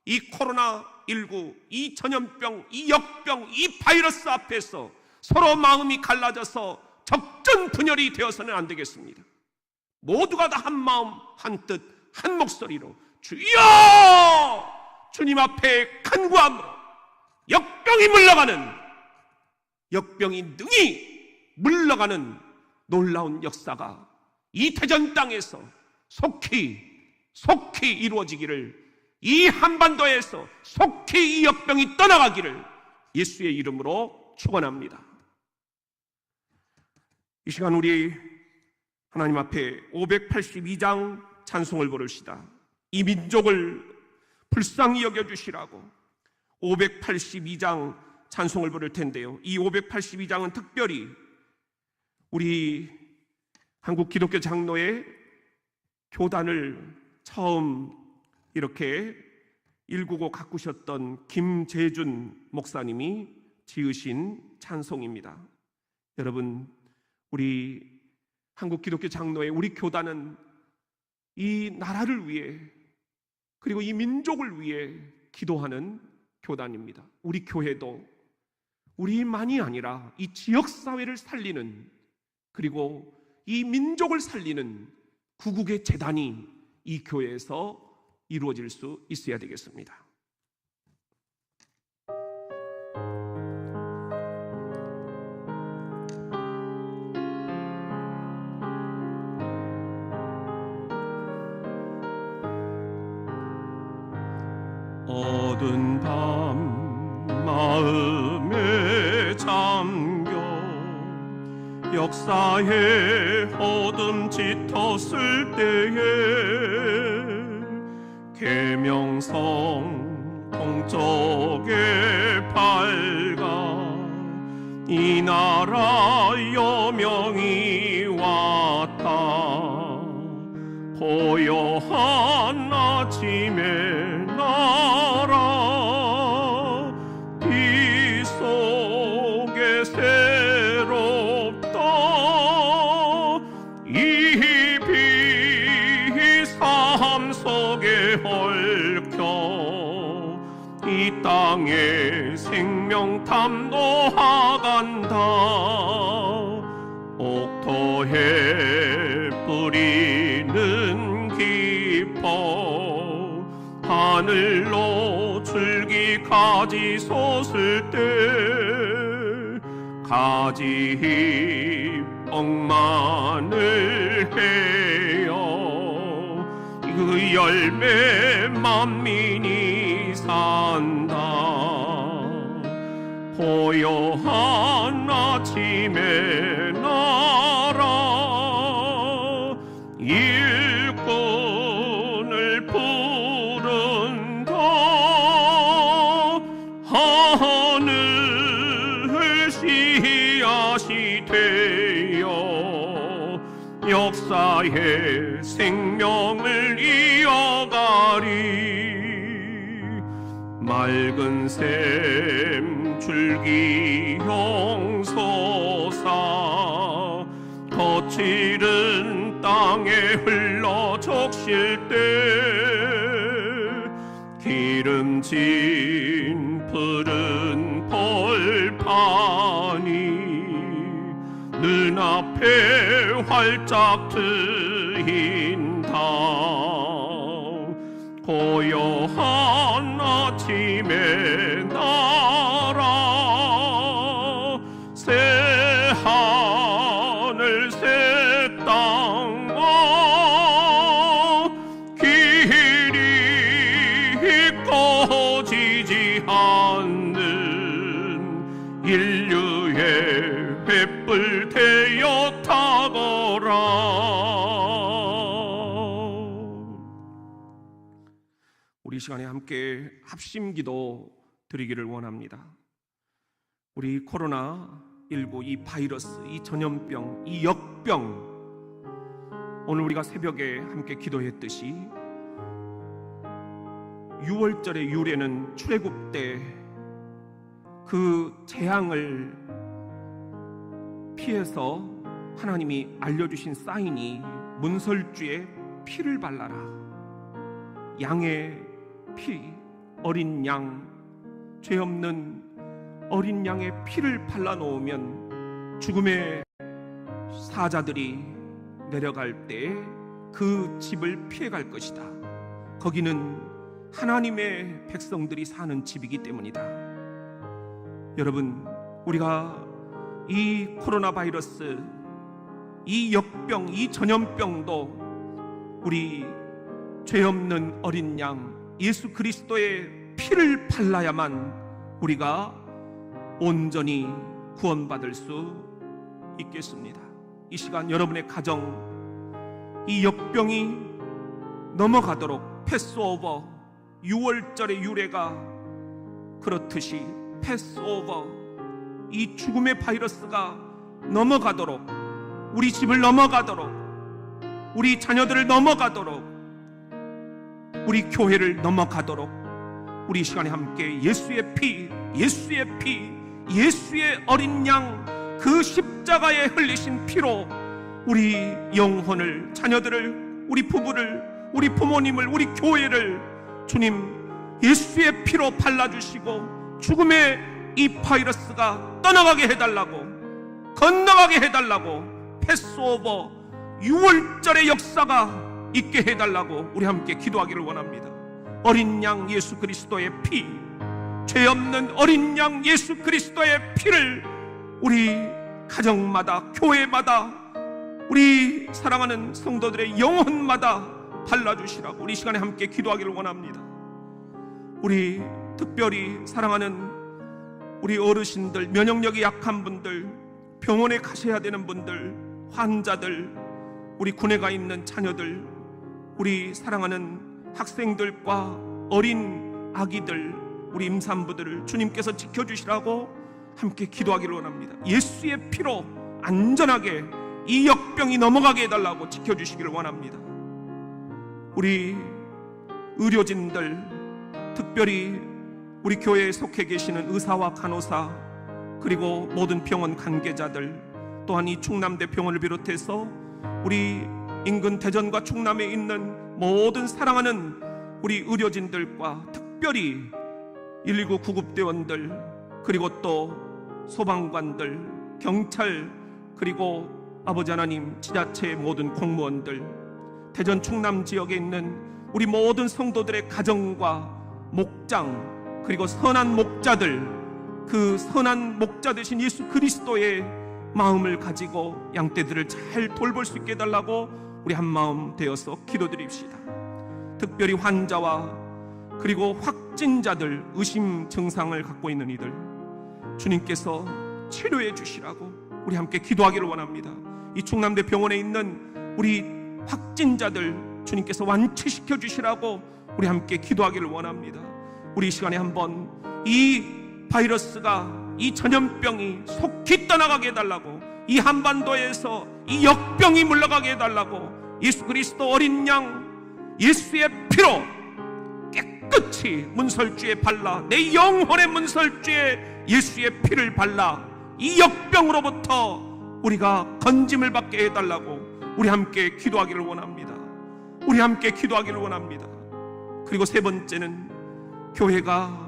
이 코로나19, 이 전염병, 이 역병, 이 바이러스 앞에서 서로 마음이 갈라져서 적전분열이 되어서는 안 되겠습니다. 모두가 다 한 마음, 한 뜻, 한 목소리로 주여! 주님 앞에 간구함으로 역병이 물러가는, 역병이 능히 물러가는 놀라운 역사가 이 대전 땅에서 속히 이루어지기를, 이 한반도에서 속히 이 역병이 떠나가기를 예수의 이름으로 축원합니다. 이 시간 우리 하나님 앞에 582장 찬송을 부릅시다. 이 민족을 불쌍히 여겨주시라고 582장 찬송을 부를 텐데요, 이 582장은 특별히 우리 한국 기독교 장로의 교단을 처음 이렇게 일구고 가꾸셨던 김재준 목사님이 지으신 찬송입니다. 여러분, 우리 한국 기독교 장로의 우리 교단은 이 나라를 위해, 그리고 이 민족을 위해 기도하는 교단입니다. 우리 교회도 우리만이 아니라 이 지역사회를 살리는, 그리고 이 민족을 살리는 구국의 재단이 이 교회에서 이루어질 수 있어야 되겠습니다. 어두운 밤 마음에 잠겨 역사의 어둠 짙었을 때에 계명성 동쪽에 밝아 이 나라 여명이 왔다. 고요한 아침에 나라 빛 속에 새롭다. 이 빛 삶 속에 얽혀 이 땅에 생명 탐도하간다. 옥토에 뿌리는 깊어 하늘로 줄기 가지 솟을 때 가지 억만을 해요. 그 열매 만민이 산다. 고요한 아침에 나라 일꾼을 부른다. 하늘 씨앗이 되어 역사의 생명을 이어가리. 맑은 샘 줄기 용솟아 거칠은 땅에 흘러 적실 때 기름진 푸른 벌판이 눈앞에 활짝 트인다. 고요한 아침에 나라 새 하늘 새 땅아 길이 꺼지지 않는 인류의 횃불 되어 타거라. 우리 시간에 함께 합심기도 드리기를 원합니다. 우리 코로나 이 바이러스, 이 전염병, 이 역병, 오늘 우리가 새벽에 함께 기도했듯이 6월절의 유래는 출애굽 때 그 재앙을 피해서 하나님이 알려주신 사인이 문설주에 피를 발라라. 양의 피, 어린 양, 죄 없는 어린 양의 피를 발라놓으면 죽음의 사자들이 내려갈 때 그 집을 피해갈 것이다. 거기는 하나님의 백성들이 사는 집이기 때문이다. 여러분, 우리가 이 코로나 바이러스, 이 역병, 이 전염병도 우리 죄 없는 어린 양 예수 그리스도의 피를 발라야만 우리가 온전히 구원받을 수 있겠습니다. 이 시간 여러분의 가정, 이 역병이 넘어가도록 패스오버, 6월절의 유래가 그렇듯이 패스오버, 이 죽음의 바이러스가 넘어가도록, 우리 집을 넘어가도록, 우리 자녀들을 넘어가도록, 우리 교회를 넘어가도록 우리 시간에 함께 예수의 피, 예수의 피, 예수의 어린 양, 그 십자가에 흘리신 피로 우리 영혼을, 자녀들을, 우리 부부를, 우리 부모님을, 우리 교회를 주님 예수의 피로 발라주시고 죽음의 이 바이러스가 떠나가게 해달라고, 건너가게 해달라고, 패스오버 6월절의 역사가 있게 해달라고 우리 함께 기도하기를 원합니다. 어린 양 예수 그리스도의 피, 죄 없는 어린 양 예수 그리스도의 피를 우리 가정마다, 교회마다, 우리 사랑하는 성도들의 영혼마다 발라주시라고 우리 시간에 함께 기도하기를 원합니다. 우리 특별히 사랑하는 우리 어르신들, 면역력이 약한 분들, 병원에 가셔야 되는 분들, 환자들, 우리 군에 가 있는 자녀들, 우리 사랑하는 학생들과 어린 아기들, 우리 임산부들을 주님께서 지켜주시라고 함께 기도하기를 원합니다. 예수의 피로 안전하게 이 역병이 넘어가게 해달라고 지켜주시기를 원합니다. 우리 의료진들, 특별히 우리 교회에 속해 계시는 의사와 간호사, 그리고 모든 병원 관계자들, 또한 이 충남대 병원을 비롯해서 우리 인근 대전과 충남에 있는 모든 사랑하는 우리 의료진들과 특별히 119 구급대원들, 그리고 또 소방관들, 경찰, 그리고 아버지 하나님 지자체의 모든 공무원들, 대전 충남 지역에 있는 우리 모든 성도들의 가정과 목장, 그리고 선한 목자들, 그 선한 목자 되신 예수 그리스도의 마음을 가지고 양떼들을 잘 돌볼 수 있게 해달라고 우리 한마음 되어서 기도드립시다. 특별히 환자와 그리고 확진자들, 의심 증상을 갖고 있는 이들 주님께서 치료해 주시라고 우리 함께 기도하기를 원합니다. 이 충남대 병원에 있는 우리 확진자들 주님께서 완치시켜 주시라고 우리 함께 기도하기를 원합니다. 우리 이 시간에 한번 이 바이러스가, 이 전염병이 속히 떠나가게 해달라고, 이 한반도에서 이 역병이 물러가게 해달라고 예수 그리스도 어린 양 예수의 피로 깨끗이 문설주에 발라, 내 영혼의 문설주에 예수의 피를 발라 이 역병으로부터 우리가 건짐을 받게 해달라고 우리 함께 기도하기를 원합니다. 우리 함께 기도하기를 원합니다. 그리고 세 번째는 교회가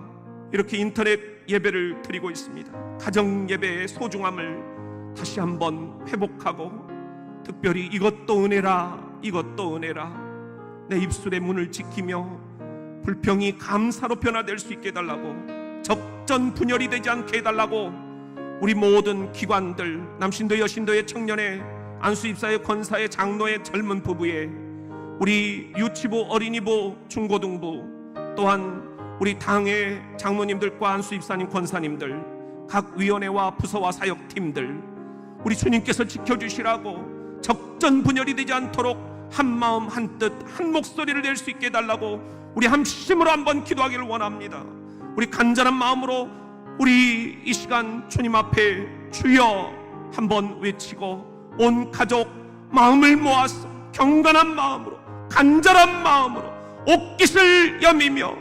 이렇게 인터넷 예배를 드리고 있습니다. 가정 예배의 소중함을 다시 한번 회복하고, 특별히 이것도 은혜라, 이것도 은혜라, 내 입술의 문을 지키며 불평이 감사로 변화될 수 있게 해달라고, 적전 분열이 되지 않게 해달라고 우리 모든 기관들, 남신도 여신도의 청년회, 안수입사의 권사의 장로의 젊은 부부의, 우리 유치부, 어린이부, 중고등부, 또한 우리 당의 장로님들과 안수입사님, 권사님들, 각 위원회와 부서와 사역팀들, 우리 주님께서 지켜주시라고, 적전 분열이 되지 않도록 한마음 한뜻 한 목소리를 낼 수 있게 해달라고 우리 함심으로 한번 기도하기를 원합니다. 우리 간절한 마음으로 우리 이 시간 주님 앞에 주여 한번 외치고 온 가족 마음을 모아서 경건한 마음으로 간절한 마음으로 옷깃을 여미며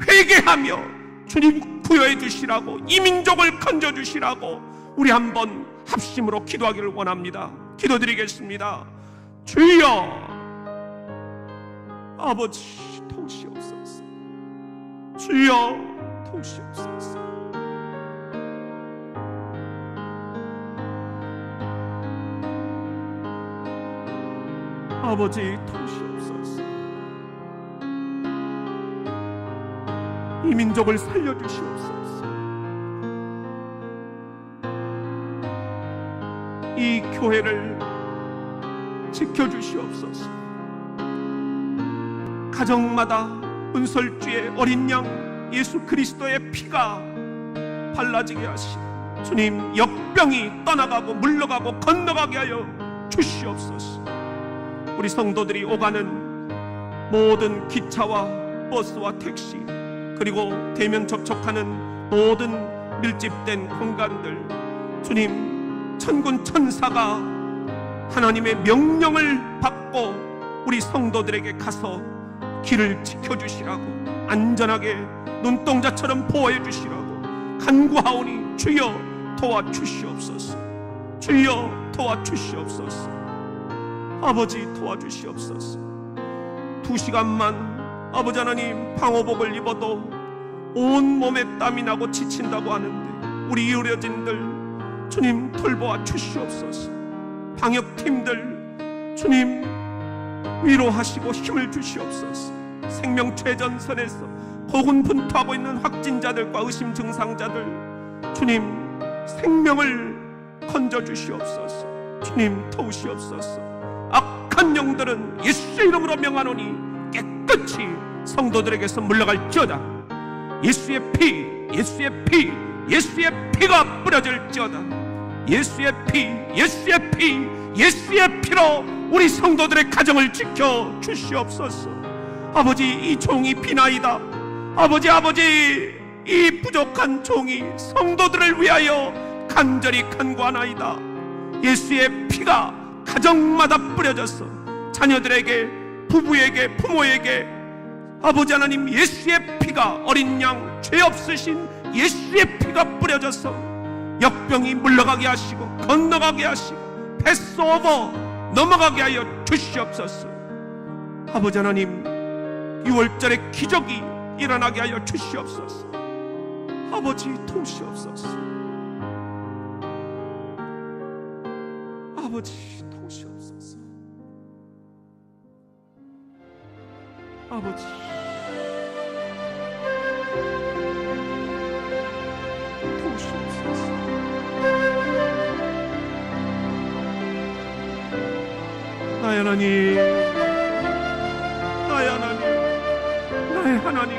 회개하며 주님 구여해 주시라고, 이 민족을 건져 주시라고 우리 한번 합심으로 기도하기를 원합니다. 기도드리겠습니다. 주여 아버지 도우시옵소서. 주여 도우시옵소서. 아버지 도우시옵소서. 이 민족을 살려주시옵소서. 이 교회를 지켜주시옵소서. 가정마다 은설주의 어린 양 예수 그리스도의 피가 발라지게 하시고 주님 역병이 떠나가고 물러가고 건너가게 하여 주시옵소서. 우리 성도들이 오가는 모든 기차와 버스와 택시, 그리고 대면 접촉하는 모든 밀집된 공간들, 주님 천군 천사가 하나님의 명령을 받고 우리 성도들에게 가서 길을 지켜주시라고, 안전하게 눈동자처럼 보호해 주시라고 간구하오니 주여 도와주시옵소서. 주여 도와주시옵소서. 아버지 도와주시옵소서. 2시간만 아버지 하나님 방호복을 입어도 온 몸에 땀이 나고 지친다고 하는데 우리 의료진들 주님 돌보아 주시옵소서. 방역팀들 주님 위로하시고 힘을 주시옵소서. 생명최전선에서 고군분투하고 있는 확진자들과 의심 증상자들 주님 생명을 건져 주시옵소서. 주님 도우시옵소서. 악한 영들은 예수의 이름으로 명하노니 깨끗이 성도들에게서 물러갈지어다. 예수의 피, 예수의 피, 예수의 피가 뿌려질지어다. 예수의 피, 예수의 피, 예수의 피로 우리 성도들의 가정을 지켜 주시옵소서. 아버지 이 종이 비나이다. 아버지 이 부족한 종이 성도들을 위하여 간절히 간구하나이다. 예수의 피가 가정마다 뿌려져서 자녀들에게, 부부에게, 부모에게 아버지 하나님 예수의 피가, 어린 양 죄 없으신 예수의 피가 뿌려져서 역병이 물러가게 하시고 건너가게 하시고 패스오버 넘어가게 하여 주시옵소서. 아버지 하나님 6월절의 기적이 일어나게 하여 주시옵소서. 아버지 도우시옵소서. 아버지 도우시옵소서. 아버지 도우시옵소서. 나의 하나님, 나의 하나님, 나의 하나님,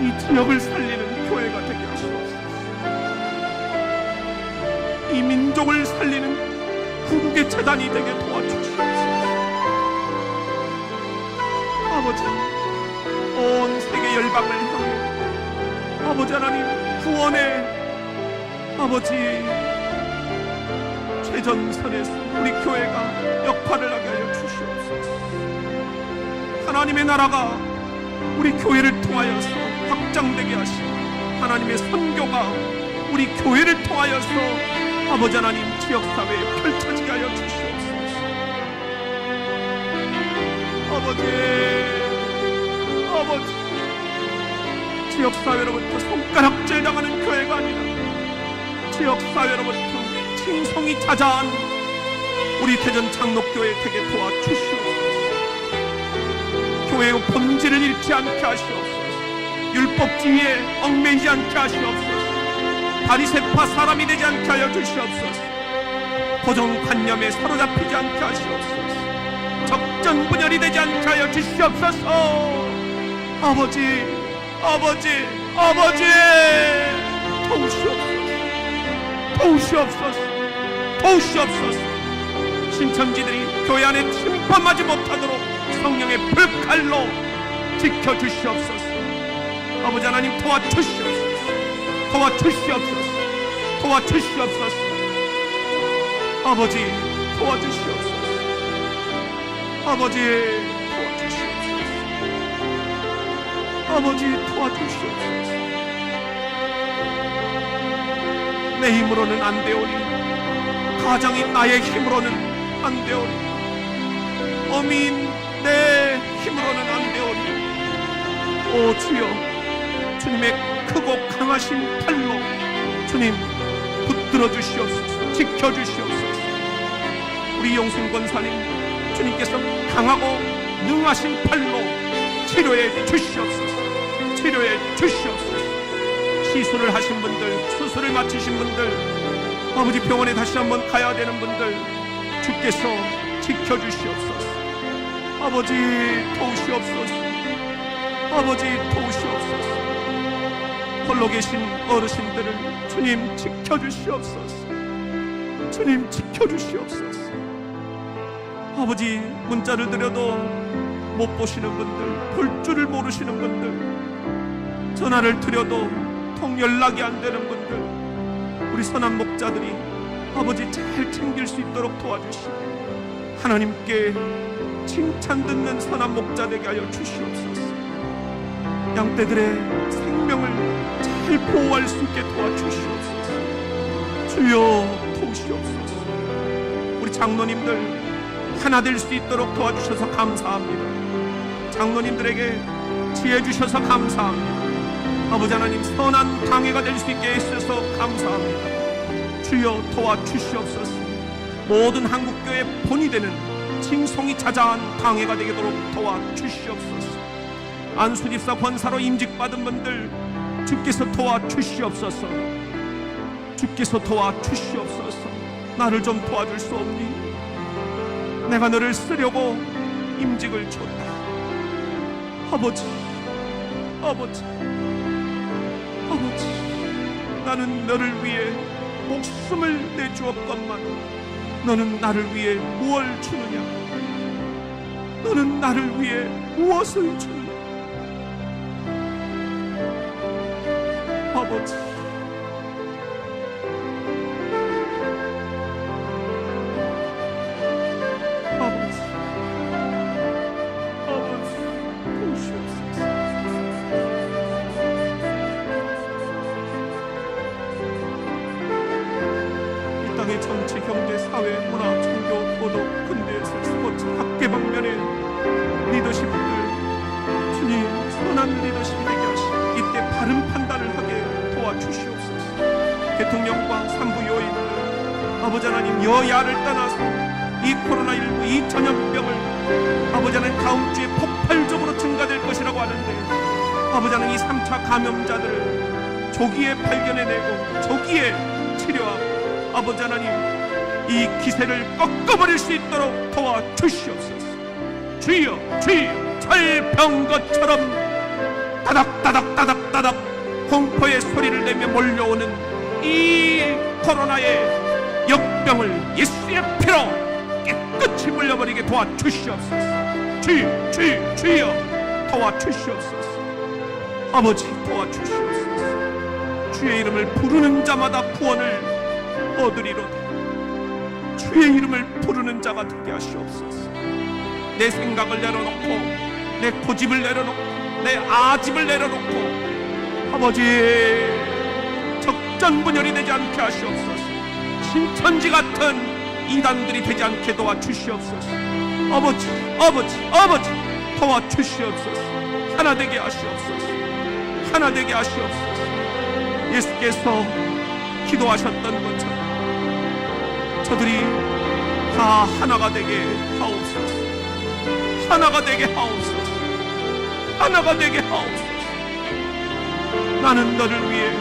이 지역을 살리는 교회가 되게 하시옵소서. 이 민족을 살리는 구국의 재단이 되게 도와주시옵소서. 아버지 온 세계 열방을 향해 아버지 하나님 구원의 아버지 최전선에서 우리 교회가 역할을 하게 하여 주시옵소서. 하나님의 나라가 우리 교회를 통하여서 확장되게 하시고 하나님의 선교가 우리 교회를 통하여서 아버지 하나님 지역사회에 펼쳐지게 하여 주시옵소서. 아버지 지역사회로부터 손가락질 당하는 교회가 아니라 지역사회로부터 칭송이 자자한 우리 대전 장로교회 되게 도와주시옵소서. 교회의 본질을 잃지 않게 하시옵소서. 율법주의에 얽매이지 않게 하시옵소서. 바리새파 사람이 되지 않게 하여 주시옵소서. 고정관념에 사로잡히지 않게 하시옵소서. 적전분열이 되지 않게 하여 주시옵소서. 아버지 도우시옵소서. 신천지들이 교회 안에 침범하지 못하도록 성령의 불칼로 지켜주시옵소서. 아버지 하나님 도와주시옵소서. 도와주시옵소서. 아버지 도와주시옵소서. 아버지 도와주시옵소서. 아버지 도와주시옵소서. 내 힘으로는 안 되오니, 가정이 나의 힘으로는 안 되오니, 어미인 내 힘으로는 안 되오니, 오 주여, 주님의 크고 강하신 팔로 주님 붙들어 주시옵소서. 지켜주시옵소서. 우리 용순 권사님, 주님께서 강하고 능하신 팔로 치료해 주시옵소서. 치료해 주시옵소서. 시술을 하신 분들, 수술을 마치신 분들, 아버지 병원에 다시 한번 가야 되는 분들, 주께서 지켜주시옵소서. 아버지 도우시옵소서. 아버지 도우시옵소서. 홀로 계신 어르신들을 주님 지켜주시옵소서. 주님 지켜주시옵소서. 아버지 문자를 드려도 못 보시는 분들, 볼 줄을 모르시는 분들, 전화를 드려도 통 연락이 안 되는 분들, 우리 선한 목자들이 아버지 잘 챙길 수 있도록 도와주시고 하나님께 칭찬 듣는 선한 목자 되게 하여 주시옵소서. 양떼들의 생명을 잘 보호할 수 있게 도와주시옵소서. 주여 도우시옵소서. 우리 장로님들 하나 될 수 있도록 도와주셔서 감사합니다. 장로님들에게 지혜 주셔서 감사합니다. 아버지 하나님, 선한 강해가 될 수 있게 해주셔서 감사합니다. 주여 도와주시옵소서. 모든 한국교회 본이 되는 칭송이 자자한 강해가 되도록 도와주시옵소서. 안수집사 권사로 임직받은 분들 주께서 도와주시옵소서. 주께서 도와주시옵소서. 나를 좀 도와줄 수 없니? 내가 너를 쓰려고 임직을 줬다. 아버지, 아버지, 아버지, 나는 너를 위해 목숨을 내주었건만 너는 나를 위해 무엇을 주느냐? 너는 나를 위해 무엇을 주느냐? 아버지, 아버지, 아버지, 도우시옵소서. 이 땅의 정치, 경제, 사회, 문화, 종교, 도덕, 근대예술, 스포츠, 학계 방면의 리더십들, 주님 선한 리더십이 되게 하시고 이때 바른 판단을 하게 도와주시옵소서. 대통령과 산부 요인들, 아버지 하나님, 여야를 떠나서 이 코로나19 이 전염병을 아버지 하나님 다음 주에 폭발적으로 증가될 것이라고 하는데, 아버지 하나님 이 3차 감염자들을 조기에 발견해내고 조기에 치료하고 아버지 하나님 이 기세를 꺾어버릴 수 있도록 도와주시옵소서. 주여, 주여, 철병 것처럼 따닥따닥따닥따닥 공포의 소리를 내며 몰려오는 이 코로나의 역병을 예수의 피로 깨끗이 물려버리게 도와주시옵소서. 주여, 주여, 주여 도와주시옵소서. 아버지 도와주시옵소서. 주의 이름을 부르는 자마다 구원을 얻으리로다. 주의 이름을 부르는 자가 되게 하시옵소서. 내 생각을 내려놓고, 내 고집을 내려놓고, 내 아집을 내려놓고 아버지 적전분열이 되지 않게 하시옵소서. 신천지 같은 이단들이 되지 않게 도와주시옵소서. 아버지, 아버지, 아버지 도와주시옵소서. 하나 되게 하시옵소서. 하나 되게 하시옵소서. 예수께서 기도하셨던 것처럼 저들이 다 하나가 되게 하옵소서. 하나가 되게 하옵소서. 하나가 되게 하옵소서. 나는 너를 위해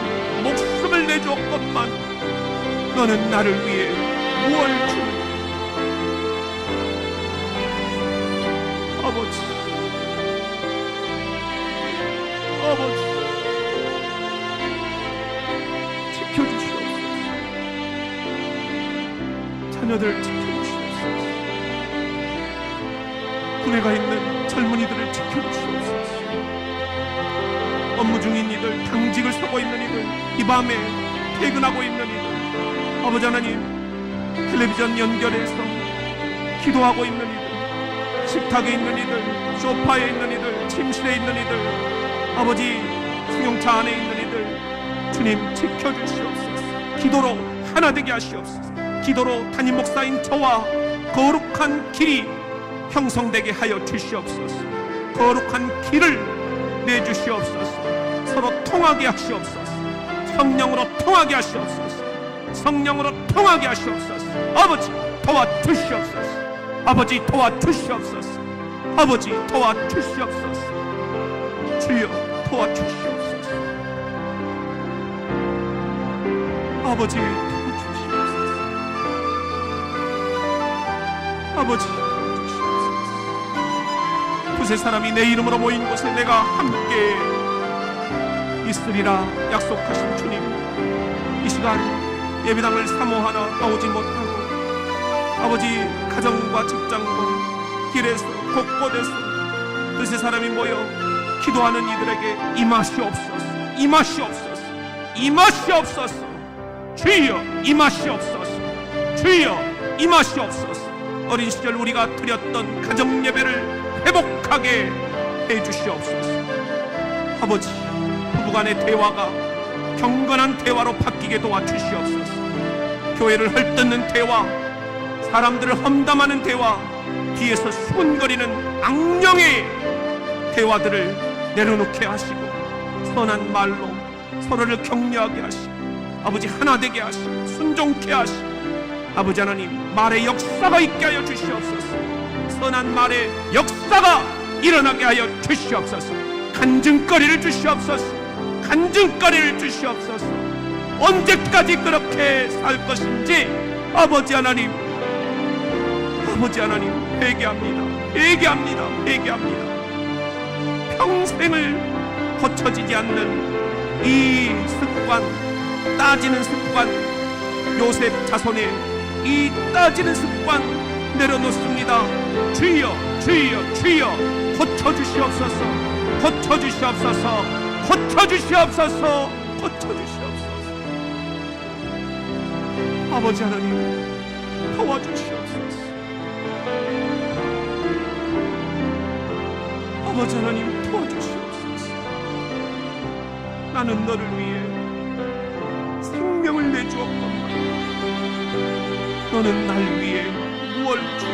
목숨을 내주었건만 너는 나를 위해 무엇을 주느냐? 아버지, 아버지 지켜주시옵소서. 자녀들 지켜주시옵소서. 군에 가 있는 젊은이들을 지켜주시옵소서. 업무 중인 이들, 당직을 서고 있는 이들, 이 밤에 퇴근하고 있는 이들, 아버지 하나님, 텔레비전 연결해서 기도하고 있는 이들, 식탁에 있는 이들, 소파에 있는 이들, 침실에 있는 이들, 아버지 승용차 안에 있는 이들, 주님 지켜주시옵소서. 기도로 하나 되게 하시옵소서. 기도로 담임 목사인 저와 거룩한 길이 형성되게 하여 주시옵소서. 거룩한 길을 내주시옵소서. 서로 통하게 하시옵소서. 성령으로 통하게 하시옵소서. 성령으로 통하게 하시옵소서. 아버지 도와주시옵소서. 아버지 도와주시옵소서. 아버지 도와주시옵소서. 주여 도와주시옵소서. 아버지 도와주시옵소서. 아버지 도와주시옵소서. 두세 사람이 내 이름으로 모인 곳에 내가 함께 있으리라 약속하신 주님, 이 시간 예배당을 사모하나 나오지 못하고 아버지 가정과 직장과 길에서 곳곳에서 두세 사람이 모여 기도하는 이들에게 임하시옵소서. 임하시옵소서. 임하시옵소서. 주여 임하시옵소서. 주여 임하시옵소서. 어린 시절 우리가 드렸던 가정 예배를 회복하게 해주시옵소서. 아버지, 부부간의 대화가 경건한 대화로 바뀌게 도와주시옵소서. 교회를 헐뜯는 대화, 사람들을 험담하는 대화, 뒤에서 수군거리는 악령의 대화들을 내려놓게 하시고 선한 말로 서로를 격려하게 하시고 아버지 하나 되게 하시고 순종케 하시고 아버지 하나님 말의 역사가 있게 하여 주시옵소서. 선한 말의 역사가 일어나게 하여 주시옵소서. 간증거리를 주시옵소서. 간증거리를 주시옵소서. 언제까지 그렇게 살 것인지 아버지 하나님, 아버지 하나님 회개합니다. 회개합니다. 회개합니다. 평생을 고쳐지지 않는 이 습관, 따지는 습관, 요셉 자손의 이 따지는 습관 내려놓습니다. 주여 주여 주여 고쳐주시옵소서. 고쳐주시옵소서. 고쳐주시옵소서. 고쳐주시옵소서. 아버지 하나님 도와주시옵소서. 아버지 하나님 도와주시옵소서. 나는 너를 위해 생명을 내주었건만 너는 날 위해 무엇을 주고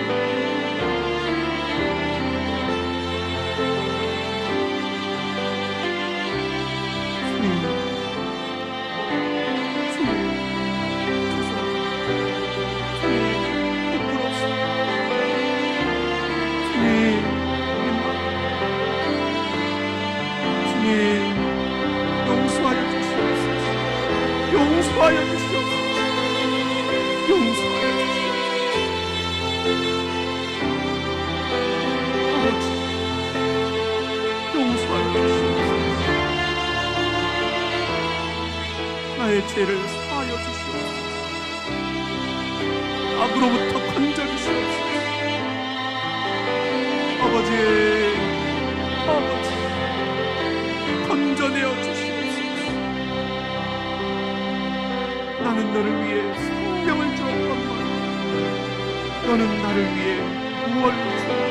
용서하여 주시옵소서. 용서하여 주시옵소서. 용서하여 주시옵소서. 아버지 용서하여 주시옵소서. 나의 죄를 사하여 주시옵소서. 악으로부터 건져주시옵소서. 아버지 아버지 건져내어 주시옵소서. 나는 너를 위해 생명을 주었건만 너는 나를 위해 무엇을 주었건만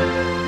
아멘.